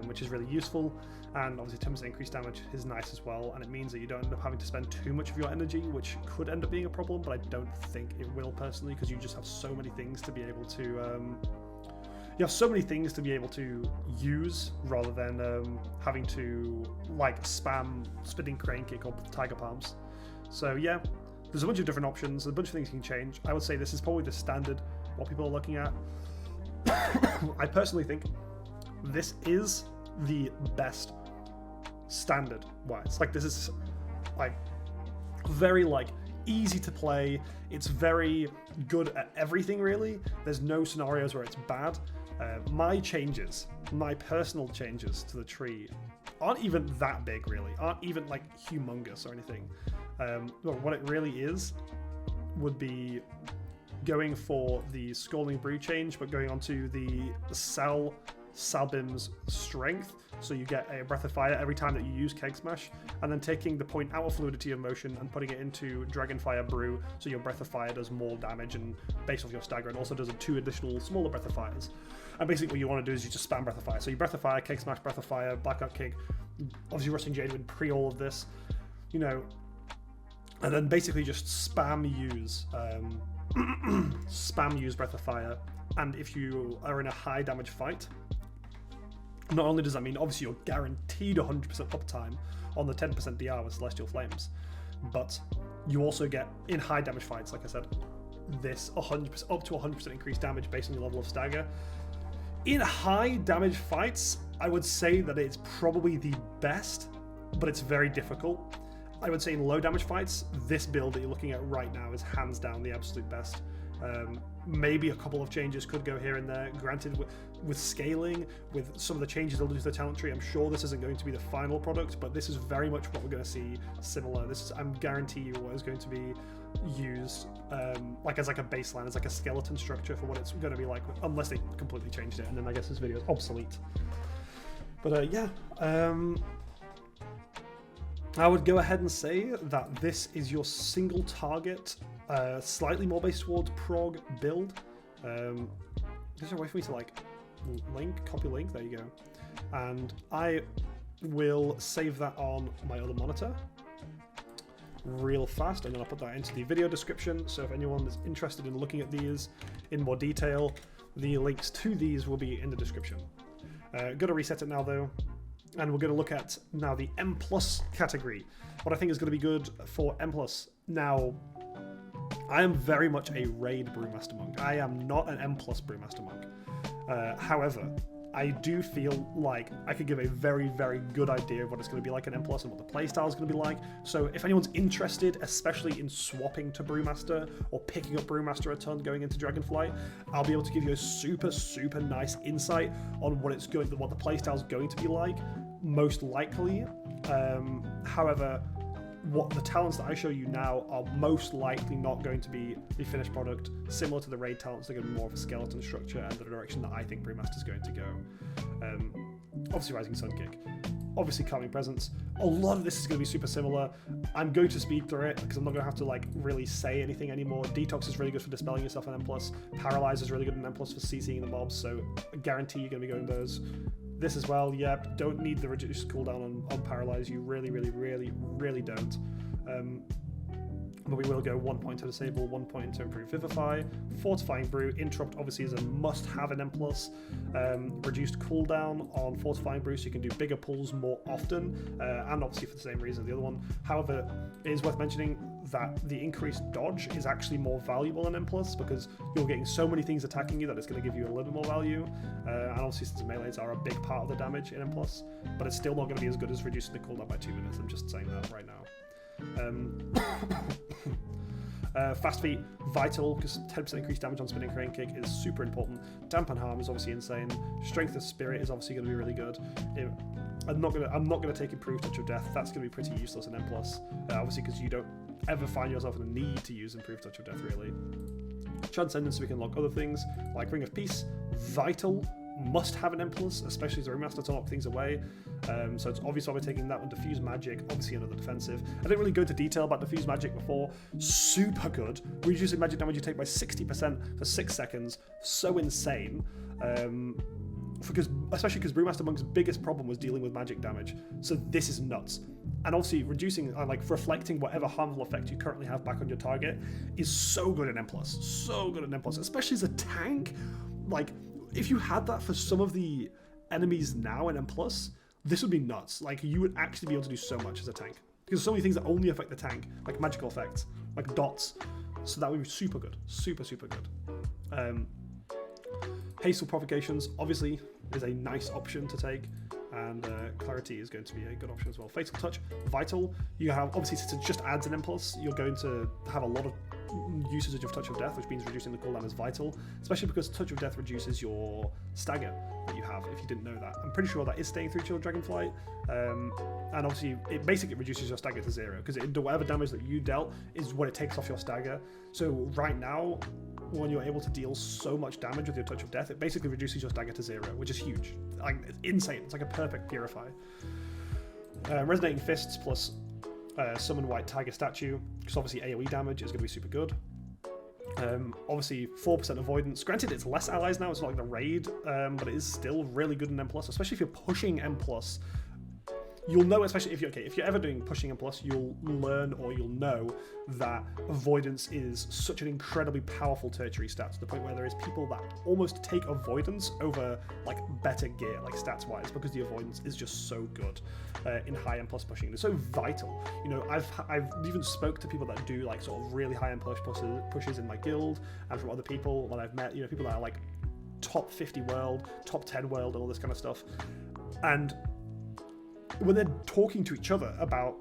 A: which is really useful. And obviously 10% increased damage is nice as well, and it means that you don't end up having to spend too much of your energy, which could end up being a problem, but I don't think it will personally, because you just have so many things to be able to use, rather than having to like spam Spinning Crane Kick or Tiger Palms. So yeah, there's a bunch of different options, a bunch of things you can change. I would say this is probably the standard, what people are looking at. I personally think this is the best standard wise. Like, this is like very like easy to play. It's very good at everything, really. There's no scenarios where it's bad. My personal changes to the tree aren't even that big, really. Aren't even like humongous or anything. What it really is would be going for the Scolding Brew change, but going onto the Salbim's Strength, so you get a Breath of Fire every time that you use Keg Smash, and then taking the point out of Fluidity of Motion and putting it into Dragonfire Brew, so your Breath of Fire does more damage and based off your stagger, and also does 2 additional smaller Breath of Fires. And basically what you want to do is you just spam Breath of Fire. So you Breath of Fire, Keg Smash, Breath of Fire, Blackout Kick, obviously Rusting Jade would pre all of this, you know, and then basically just spam use Breath of Fire. And if you are in a high damage fight, not only does that mean obviously you're guaranteed 100% uptime on the 10% DR with Celestial Flames, but you also get, in high damage fights, like I said, this 100% up to 100% increased damage based on your level of stagger. In high damage fights, I would say that it's probably the best, but it's very difficult. I would say in low damage fights, this build that you're looking at right now is hands down the absolute best. Maybe a couple of changes could go here and there. Granted, with scaling, with some of the changes they'll do to the talent tree, I'm sure this isn't going to be the final product, but this is very much what we're going to see similar. This is, I'm guarantee you, what is going to be used like as like a baseline, as like a skeleton structure for what it's going to be like, unless they completely changed it, and then I guess this video is obsolete. But yeah, I would go ahead and say that this is your single target, slightly more based towards prog build. Is there a way for me to like copy link? There you go. And I will save that on my other monitor real fast, and then I'll put that into the video description. So if anyone is interested in looking at these in more detail, the links to these will be in the description. Gonna reset it now though. And we're going to look at now the M+ category. What I think is going to be good for M+. Now, I am very much a raid Brewmaster monk. I am not an M+ Brewmaster monk. However, I do feel like I could give a very, very good idea of what it's going to be like in M+ and what the playstyle is going to be like. So if anyone's interested, especially in swapping to Brewmaster or picking up Brewmaster a ton going into Dragonflight, I'll be able to give you a super, super nice insight on what the playstyle is going to be like, most likely. However, what the talents that I show you now are most likely not going to be the finished product. Similar to the raid talents, they're going to be more of a skeleton structure and the direction that I think Brewmaster is going to go. Obviously Rising Sun Kick, obviously Calming Presence. A lot of this is going to be super similar. I'm going to speed through it because I'm not going to have to like really say anything anymore. Detox is really good for dispelling yourself in M+. Paralyze is really good in M+ for CCing the mobs, so I guarantee you're going to be going those. This as well, yep, don't need the reduced cooldown on Paralyze, you really, really, really, really don't. But we will go 1 point to disable, 1 point to improve Vivify. Fortifying Brew, Interrupt obviously is a must-have in M+. Reduced cooldown on Fortifying Brew so you can do bigger pulls more often, and obviously for the same reason as the other one. However, it is worth mentioning that the increased dodge is actually more valuable in M+, because you're getting so many things attacking you that it's going to give you a little bit more value. And obviously since melees are a big part of the damage in M+, but it's still not going to be as good as reducing the cooldown by 2 minutes. I'm just saying that right now. Fast Feet, vital, because 10% increased damage on Spinning Crane Kick is super important. Dampen Harm is obviously insane. Strength of Spirit is obviously going to be really good. I'm not gonna take Improved Touch of Death. That's going to be pretty useless in M+. Obviously because you don't ever find yourself in a need to use Improved Touch of Death really. Transcendence, we can lock other things like Ring of Peace, vital. Must have an M+, especially as a Remaster to lock things away. So it's obvious why we're taking that one. Diffuse Magic, obviously another defensive. I didn't really go into detail about Diffuse Magic before. Super good. Reducing magic damage you take by 60% for 6 seconds. So insane. Especially because Brewmaster Monk's biggest problem was dealing with magic damage. So this is nuts. And obviously reducing, like reflecting whatever harmful effect you currently have back on your target is so good in M+. So good in M+, especially as a tank. Like, if you had that for some of the enemies now in M+, this would be nuts. Like, you would actually be able to do so much as a tank. Because there's so many things that only affect the tank, like magical effects, like dots. So that would be super good. Super, super good. Hasteful Provocations, obviously, is a nice option to take. And Clarity is going to be a good option as well. Fatal Touch, vital. You have, obviously, since it just adds an impulse, you're going to have a lot of usage of Touch of Death, which means reducing the cooldown is vital, especially because Touch of Death reduces your stagger that you have, if you didn't know that. I'm pretty sure that is staying through till Dragonflight, and obviously it basically reduces your stagger to 0, because whatever damage that you dealt is what it takes off your stagger. So right now, when you're able to deal so much damage with your Touch of Death, it basically reduces your stagger to 0, which is huge. Like, it's insane. It's like a perfect Purify. Resonating Fists plus Summon White Tiger Statue, because obviously AoE damage is going to be super good. Obviously 4% avoidance. Granted, it's less allies now, it's not like the raid, but it is still really good in M+, especially if you're pushing M+. You'll know, especially if you're ever doing pushing M+, you'll learn or you'll know that avoidance is such an incredibly powerful tertiary stat, to the point where there is people that almost take avoidance over like better gear, like stats-wise, because the avoidance is just so good in high M+ pushing. It's so vital. You know, I've even spoke to people that do like sort of really high M+ pushes in my guild, and from other people that I've met, you know, people that are like top 50 world, top 10 world, and all this kind of stuff, and when they're talking to each other about,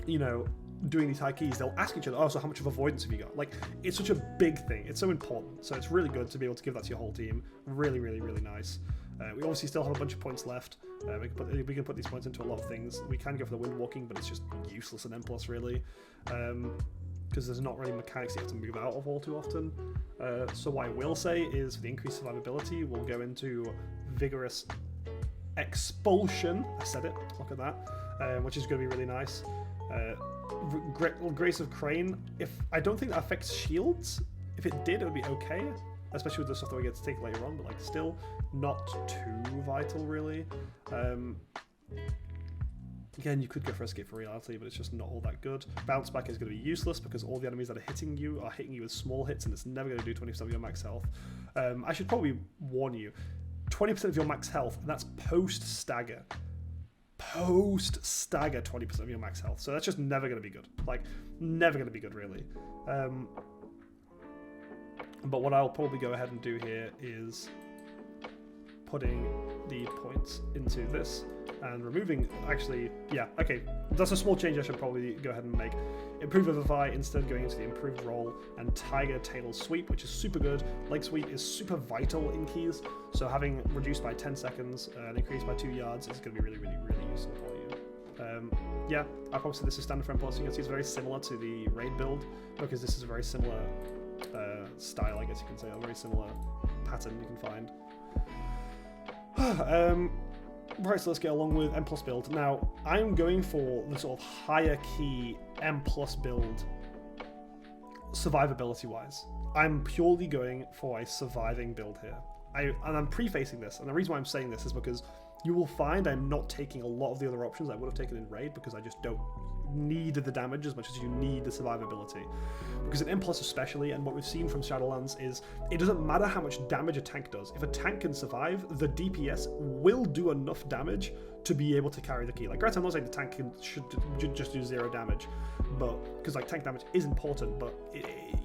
A: you know, doing these high keys, they'll ask each other, oh, so how much of avoidance have you got? Like, it's such a big thing. It's so important. So it's really good to be able to give that to your whole team. Really, really, really nice. We obviously still have a bunch of points left. We can put these points into a lot of things. We can go for the wind walking, but it's just useless in N+, really. Because there's not really mechanics you have to move out of all too often. So what I will say is for the increased survivability, we'll go into Vigorous Expulsion. I said it, look at that. Which is going to be really nice. Grace of Crane. I don't think that affects shields. If it did, it would be okay. Especially with the stuff that we get to take later on, but like still not too vital really. Again, you could go for Escape from Reality, but it's just not all that good. Bounce Back is going to be useless because all the enemies that are hitting you with small hits, and it's never going to do 20% of your max health. I should probably warn you, 20% of your max health, and that's post-stagger. Post-stagger 20% of your max health. So that's just never going to be good. Like, never going to be good, really. But what I'll probably go ahead and do here is putting the points into this and removing, actually, yeah, okay, that's a small change I should probably go ahead and make. Improve Vivify instead going into the improved roll, and Tiger Tail Sweep, which is super good. Leg Sweep is super vital in keys, so having reduced by 10 seconds and increased by 2 yards is going to be really, really, really useful for you. Yeah, I'll probably say this is standard for M+. You can see it's very similar to the raid build, because this is a very similar style, I guess you can say, a very similar pattern you can find. Right, so let's get along with M+ build. Now, I'm going for the sort of higher key M+ build survivability-wise. I'm purely going for a surviving build here. And I'm prefacing this, and the reason why I'm saying this is because you will find I'm not taking a lot of the other options I would have taken in raid, because I just don't need the damage as much as you need the survivability. Because in M+ especially, and what we've seen from Shadowlands is, it doesn't matter how much damage a tank does. If a tank can survive, the DPS will do enough damage to be able to carry the key. Like, granted, I'm not saying the tank should just do 0 damage, but because like tank damage is important, but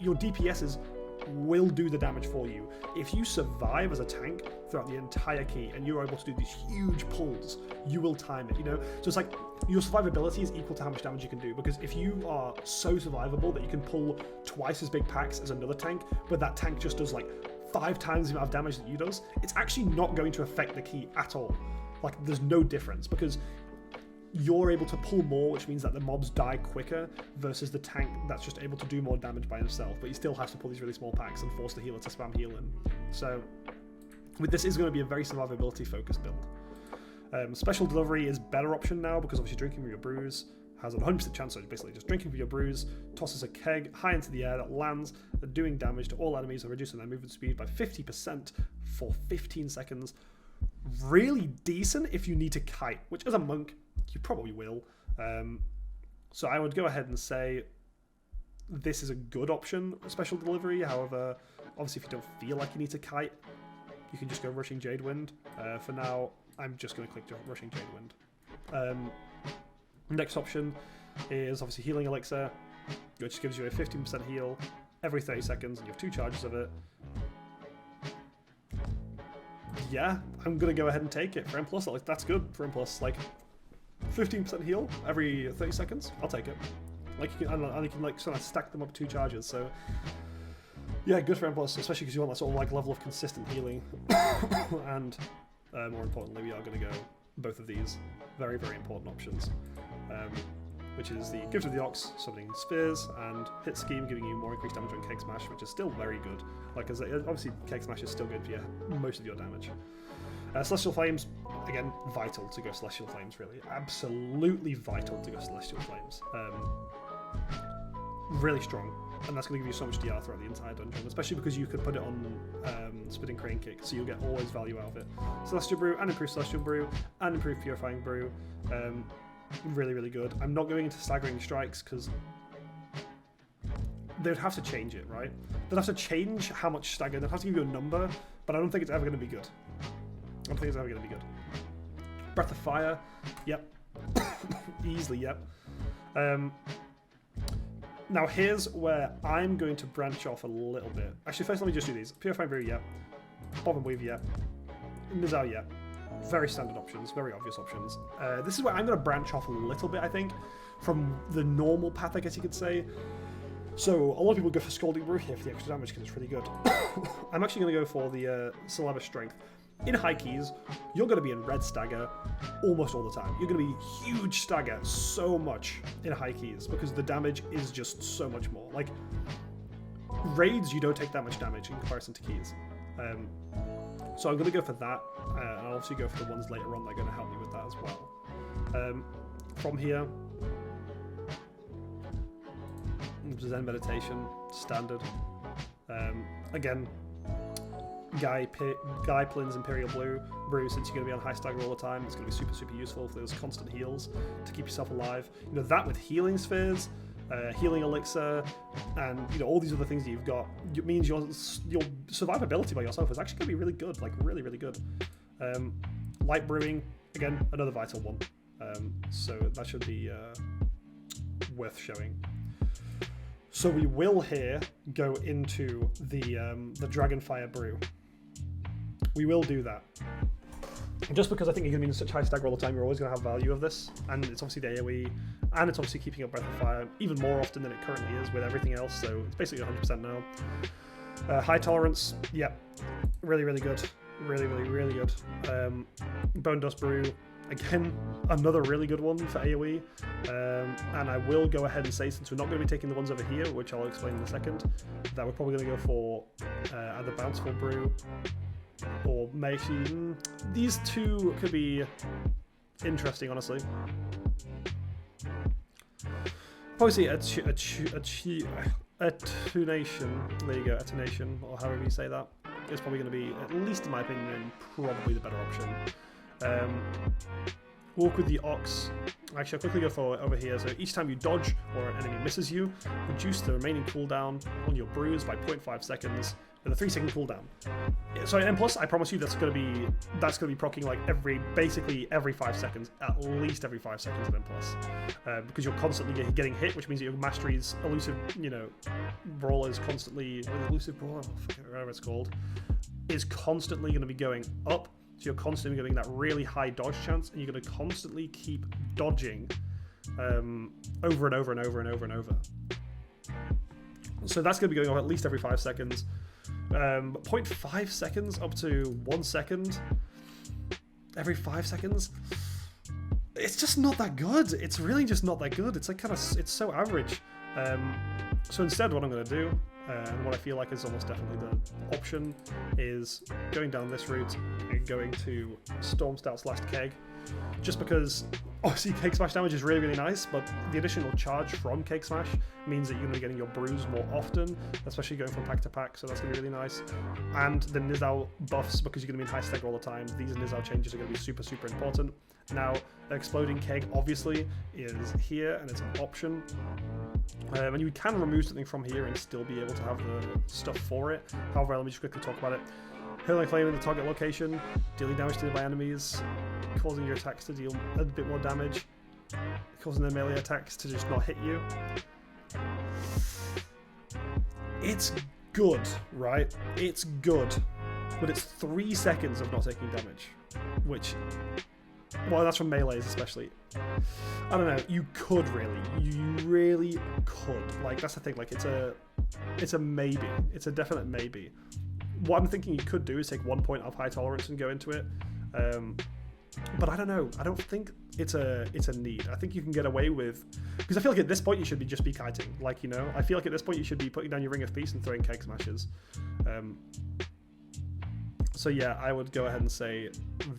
A: your DPSs will do the damage for you. If you survive as a tank throughout the entire key and you're able to do these huge pulls, you will time it, you know? So it's like your survivability is equal to how much damage you can do, because if you are so survivable that you can pull twice as big packs as another tank, but that tank just does like 5 times the amount of damage that you does, it's actually not going to affect the key at all. Like, there's no difference, because you're able to pull more, which means that the mobs die quicker, versus the tank that's just able to do more damage by himself, but he still has to pull these really small packs and force the healer to spam healing. So with this is going to be a very survivability focused build. Special Delivery is better option now, because obviously drinking with your brews has a 100% chance of basically just drinking with your brews, tosses a keg high into the air that lands, doing damage to all enemies and reducing their movement speed by 50% for 15 seconds. Really decent if you need to kite, which as a monk you probably will. So I would go ahead and say this is a good option, Special Delivery. However, obviously if you don't feel like you need to kite, you can just go Rushing Jadewind. For now, I'm just going to click Rushing Jadewind. Next option is obviously Healing Elixir, which gives you a 15% heal every 30 seconds, and you have 2 charges of it. Yeah, I'm going to go ahead and take it for M+. Like, that's good for M+. Like, 15% heal every 30 seconds, I'll take it. Like, you can like sort of stack them up 2 charges, so yeah, good for M+, especially because you want that sort of like level of consistent healing. And more importantly, we are going to go both of these very, very important options, which is the Gift of the Ox, summoning Spheres, and Hit Scheme, giving you more increased damage on Keg Smash, which is still very good. Like, as obviously Keg Smash is still good for most of your damage. Celestial Flames, again, vital to go Celestial Flames, really. Absolutely vital to go Celestial Flames. Really strong, and that's going to give you so much DR throughout the entire dungeon, especially because you could put it on Spinning Crane Kick, so you'll get always value out of it. Celestial Brew, and improved Celestial Brew, and improved Purifying Brew. Really, really good. I'm not going into Staggering Strikes, because they would have to change it, right? They'd have to change how much stagger, they'd have to give you a number, but I don't think it's ever going to be good. I don't think it's ever going to be good. Breath of Fire, yep. Easily, yep. Now here's where I'm going to branch off a little bit. Actually, first let me just do these. Purifying Brew, yep. Bob and Weave, yep. Nizal, yep. Very standard options, very obvious options. This is where I'm going to branch off a little bit, I think, from the normal path, I guess you could say. So, a lot of people go for Scolding Brew here for the extra damage because it's really good. I'm actually going to go for the Syllabus Strength. In high keys, you're going to be in red stagger almost all the time. You're going to be huge stagger so much in high keys because the damage is just so much more. Like, raids, you don't take that much damage in comparison to keys. So I'm going to go for that, and I'll obviously go for the ones later on that are going to help me with that as well. From here, Zen Meditation, standard. Again, Guy Plin's Imperial Brew, since you're going to be on high stagger all the time, it's going to be super, super useful for those constant heals to keep yourself alive. You know, that with healing spheres, healing elixir, and you know all these other things that you've got, it means your survivability by yourself is actually going to be really good, like really, really good. Light brewing, again, another vital one. So that should be worth showing. So we will here go into the Dragonfire Brew. We will do that. Just because I think you're going to be in such high stagger all the time, you're always going to have value of this. And it's obviously the AoE, and it's obviously keeping up Breath of Fire even more often than it currently is with everything else, so it's basically 100% now. High tolerance, yeah, really, really good. Really, really, really good. Bone Dust Brew, again, another really good one for AoE. And I will go ahead and say, since we're not going to be taking the ones over here, which I'll explain in a second, that we're probably going to go for either Bountiful Brew or maybe these two could be interesting, honestly. Probably see Attunation. There you go, Attunation, or however you say that. It's probably going to be, at least in my opinion, probably the better option. Walk with the Ox. Actually, I'll quickly go for over here. So each time you dodge or an enemy misses you, reduce the remaining cooldown on your brews by 0.5 seconds with a 3-second cooldown. So in M+, I promise you that's gonna be proccing like basically every 5 seconds, at least every 5 seconds in M+, because you're constantly getting hit, which means that your mastery's elusive, brawler is constantly elusive brawler, whatever it's called, is constantly going to be going up. So you're constantly getting that really high dodge chance, and you're going to constantly keep dodging over and over and over and over and over. So that's going to be going on at least every 5 seconds. 0.5 seconds up to 1 second every 5 seconds. It's just not that good. It's really just not that good. It's like it's so average. So instead, what I'm going to do, and what I feel like is almost definitely the option, is going down this route and going to Storm Stout's Last Keg. Just because, obviously, Keg Smash damage is really, really nice, but the additional charge from Keg Smash means that you're going to be getting your brews more often, especially going from pack to pack, so that's going to be really nice. And the Nizao buffs, because you're going to be in high stagger all the time, these Nizao changes are going to be super, super important. Now, Exploding Keg, obviously, is here, and it's an option. And you can remove something from here and still be able to have the stuff for it. However, let me just quickly talk about it. Hurling Flame in the target location, dealing damage to nearby enemies, causing your attacks to deal a bit more damage, causing their melee attacks to just not hit you. It's good, right? It's good. But it's 3 seconds of not taking damage, which... well, that's from melees especially. I don't know, you could really. You really could. Like, that's the thing, like, it's a maybe. It's a definite maybe. What I'm thinking you could do is take 1 point of high tolerance and go into it. But I don't know. I don't think it's a need. I think you can get away with... because I feel like at this point you should just be kiting. Like, I feel like at this point you should be putting down your Ring of Peace and throwing Keg Smashes. So yeah, I would go ahead and say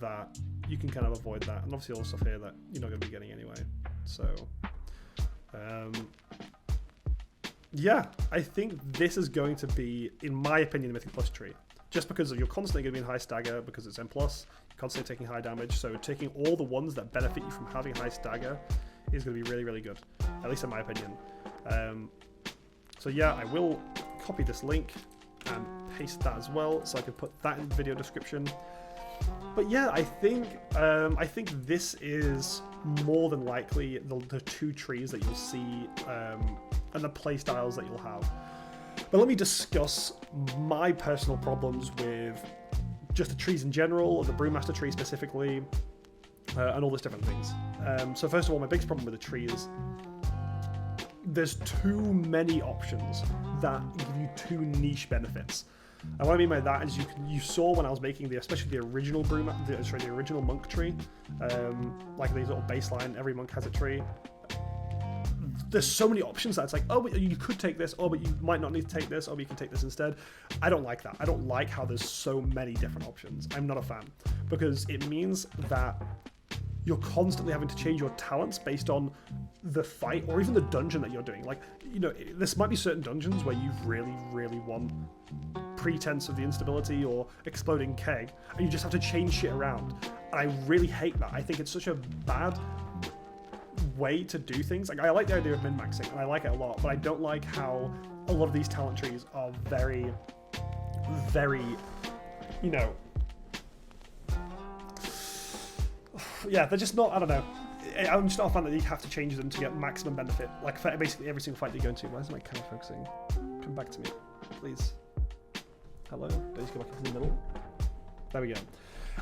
A: that you can kind of avoid that. And obviously all the stuff here that you're not going to be getting anyway. So... yeah, I think this is going to be, in my opinion, the Mythic Plus tree. Just because you're constantly going to be in high stagger, because it's M+, you're constantly taking high damage, so taking all the ones that benefit you from having high stagger is going to be really, really good. At least in my opinion. So yeah, I will copy this link and paste that as well, so I can put that in the video description. But yeah, I think this is more than likely the two trees that you'll see, and the playstyles that you'll have. But let me discuss my personal problems with just the trees in general, or the Brewmaster tree specifically, and all these different things. So first of all, my biggest problem with the tree is there's too many options that give you too niche benefits. And what I mean by that is you saw when I was making especially the original the original monk tree, like these little baseline, every monk has a tree. There's so many options that it's like, oh, but you could take this, oh, but you might not need to take this, oh, but you can take this instead. I don't like that. I don't like how there's so many different options. I'm not a fan, because it means that you're constantly having to change your talents based on the fight or even the dungeon that you're doing. Like, you know, this might be certain dungeons where you really, really want Pretense of the Instability or Exploding Keg, and you just have to change shit around. And I really hate that. I think it's such a bad way to do things. Like, I like the idea of min-maxing, and I like it a lot, but I don't like how a lot of these talent trees are very, very, you know, yeah, they're just not, I don't know. I'm just not a fan that you have to change them to get maximum benefit. Like, for basically every single fight that you go into. Why is my camera focusing? Come back to me, please. Hello? Don't just go back into the middle. There we go.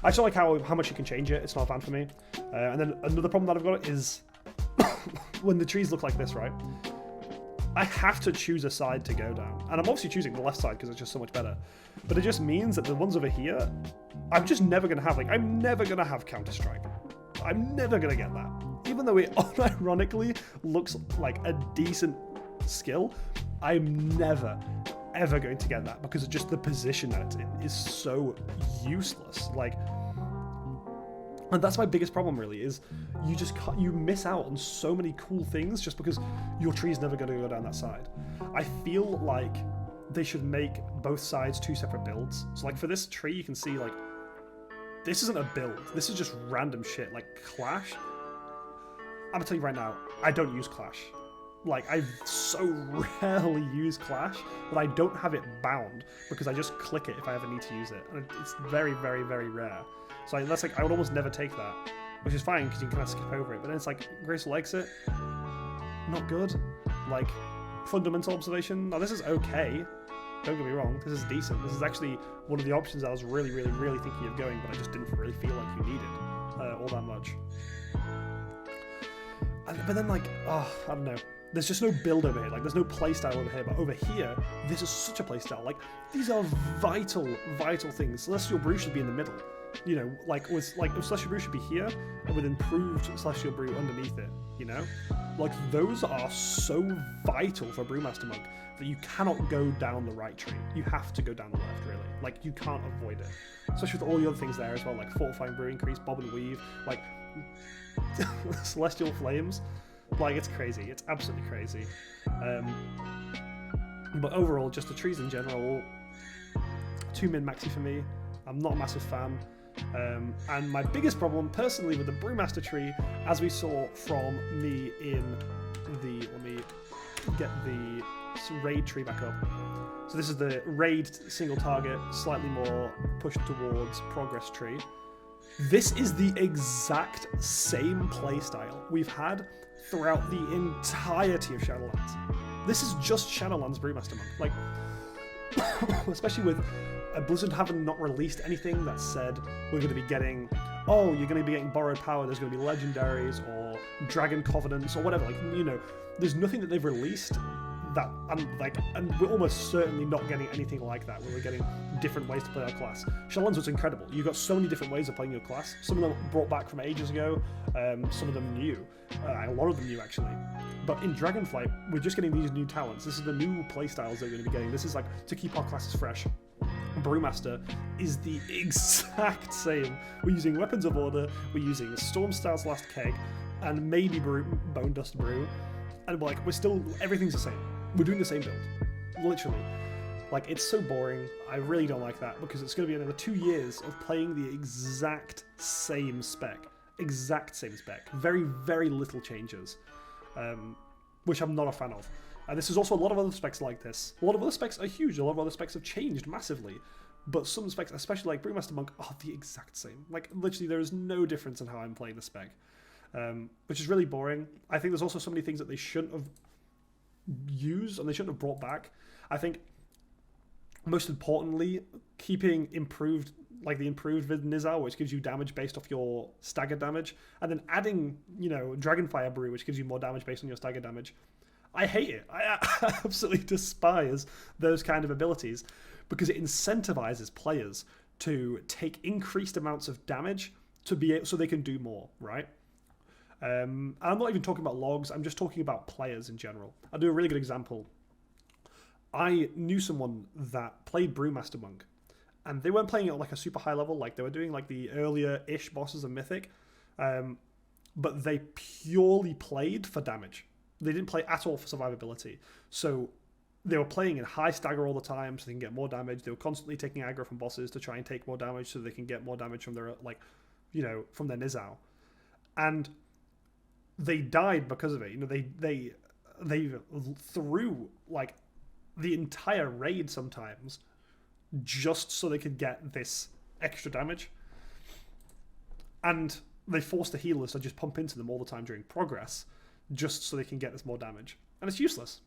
A: I just don't like how much you can change it. It's not a fan for me. And then another problem that I've got is when the trees look like this, right? I have to choose a side to go down. And I'm obviously choosing the left side because it's just so much better. But it just means that the ones over here, I'm just never going to have, like, I'm never going to have Counter-Strike. I'm never going to get that. Even though it unironically looks like a decent skill, I'm never, ever going to get that because of just the position that it's in is so useless. Like, and that's my biggest problem really, is you just can't, you miss out on so many cool things just because your tree's never going to go down that side. I feel like they should make both sides 2 separate builds. So like for this tree, you can see like, this isn't a build. This is just random shit, like Clash. I'm gonna tell you right now, I don't use Clash. Like, I so rarely use Clash that I don't have it bound because I just click it if I ever need to use it. And it's very, very, very rare. So that's like, I would almost never take that, which is fine because you can kind of skip over it. But then it's like, Graceful Exit, not good. Like, Fundamental Observation, now this is okay. Don't get me wrong, this is decent. This is actually one of the options I was really, really, really thinking of going, but I just didn't really feel like you needed all that much. But then, like, I don't know. There's just no build over here. Like, there's no playstyle over here. But over here, this is such a playstyle. Like, these are vital, vital things. Celestial Brew should be in the middle. You know, like Celestial Brew should be here, and with improved Celestial Brew underneath it. You know, like those are so vital for Brewmaster Monk that you cannot go down the right tree. You have to go down the left, really. Like, you can't avoid it. Especially with all the other things there as well, like Fortifying Brew increase, Bob and Weave, like Celestial Flames. Like, it's crazy. It's absolutely crazy. But overall, just the trees in general, too min-maxy for me. I'm not a massive fan. And my biggest problem, personally, with the Brewmaster tree, as we saw from me in the... Let me get the raid tree back up. So this is the raid single target, slightly more pushed towards progress tree. This is the exact same playstyle we've had throughout the entirety of Shadowlands. This is just Shadowlands Brewmaster Monk. Like, especially with Blizzard having not released anything that said we're going to be getting, oh, you're going to be getting borrowed power, there's going to be legendaries or dragon covenants or whatever. Like, you know, there's nothing that they've released that, and we're almost certainly not getting anything like that, where we're getting different ways to play our class. Shadowlands was incredible. You got so many different ways of playing your class. Some of them brought back from ages ago, some of them new, a lot of them new actually. But in Dragonflight, we're just getting these new talents. This is the new playstyles that we're going to be getting. This is like to keep our classes fresh. Brewmaster is the exact same. We're using Weapons of Order, we're using Stormstyle's Last Keg, and maybe Bone Dust Brew, and like we're still, everything's the same. We're doing the same build, literally. Like, it's so boring. I really don't like that because it's going to be another 2 years of playing the exact same spec. Exact same spec. Very, very little changes, which I'm not a fan of. And this is also a lot of other specs like this. A lot of other specs are huge. A lot of other specs have changed massively. But some specs, especially like Brewmaster Monk, are the exact same. Like, literally, there is no difference in how I'm playing the spec, which is really boring. I think there's also so many things that they shouldn't have used and they shouldn't have brought back. I think most importantly, keeping improved like the improved Vid Nizal, which gives you damage based off your stagger damage, and then adding, you know, Dragonfire Brew, which gives you more damage based on your stagger damage. I hate it. I absolutely despise those kind of abilities because it incentivizes players to take increased amounts of damage to be able, so they can do more, right? I'm not even talking about logs. I'm just talking about players in general. I'll do a really good example. I knew someone that played Brewmaster Monk, and they weren't playing it at like a super high level, like they were doing like the earlier-ish bosses of Mythic, but they purely played for damage. They didn't play at all for survivability. So they were playing in high stagger all the time so they can get more damage. They were constantly taking aggro from bosses to try and take more damage so they can get more damage from their, like, you know, from their Nizal. And they died because of it. You know, they threw like the entire raid sometimes just so they could get this extra damage. And they forced the healers to just pump into them all the time during progress just so they can get this more damage. And it's useless.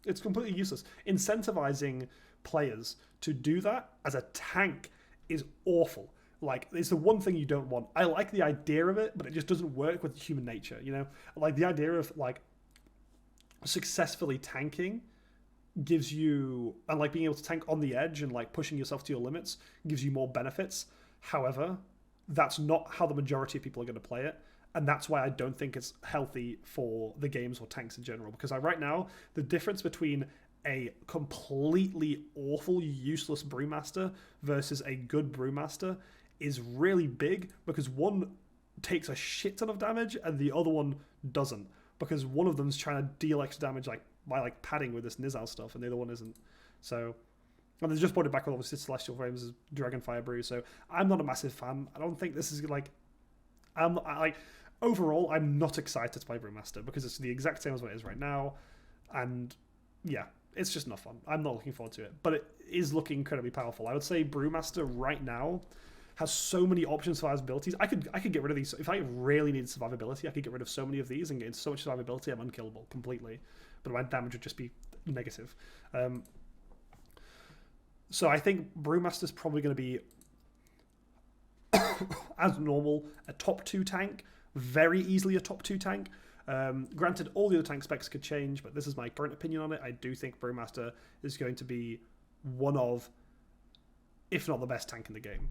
A: It's completely useless. Incentivizing players to do that as a tank is awful. Like, it's the one thing you don't want. I like the idea of it, but it just doesn't work with human nature, you know? Like, the idea of, like, successfully tanking gives you, and, like, being able to tank on the edge and, like, pushing yourself to your limits gives you more benefits. However, that's not how the majority of people are going to play it. And that's why I don't think it's healthy for the games or tanks in general. Because right now, the difference between a completely awful, useless Brewmaster versus a good Brewmaster is really big, because one takes a shit ton of damage and the other one doesn't. Because one of them's trying to deal extra damage like by like padding with this Nizal stuff, and the other one isn't. So, and they just brought it back with obviously Celestial Flames as Dragonfire Brew. So I'm not a massive fan. I don't think this is like, overall, I'm not excited to play Brewmaster because it's the exact same as what it is right now. And yeah, it's just not fun. I'm not looking forward to it. But it is looking incredibly powerful. I would say Brewmaster right now has so many options for abilities. I could get rid of these. If I really need survivability, I could get rid of so many of these and get into so much survivability, I'm unkillable completely. But my damage would just be negative. So I think Brewmaster's probably going to be, as normal, a top 2 tank. Very easily a top 2 tank. Granted, all the other tank specs could change, but this is my current opinion on it. I do think Brewmaster is going to be one of, if not the best tank in the game.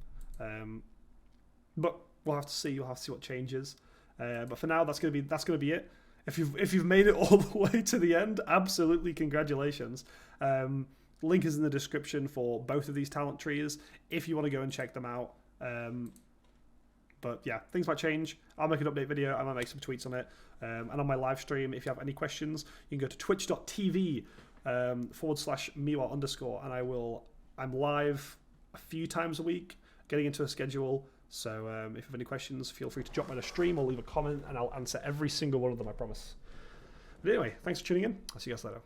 A: But we'll have to see. We'll have to see what changes. But for now, that's gonna be it. If you've made it all the way to the end, absolutely congratulations. Link is in the description for both of these talent trees if you want to go and check them out. But yeah, things might change. I'll make an update video. I might make some tweets on it. And on my live stream, if you have any questions, you can go to twitch.tv /Meewah_, and I'm live a few times a week, getting into a schedule. So if you have any questions, feel free to drop me a stream or leave a comment, and I'll answer every single one of them, I promise. But anyway, thanks for tuning in. I'll see you guys later.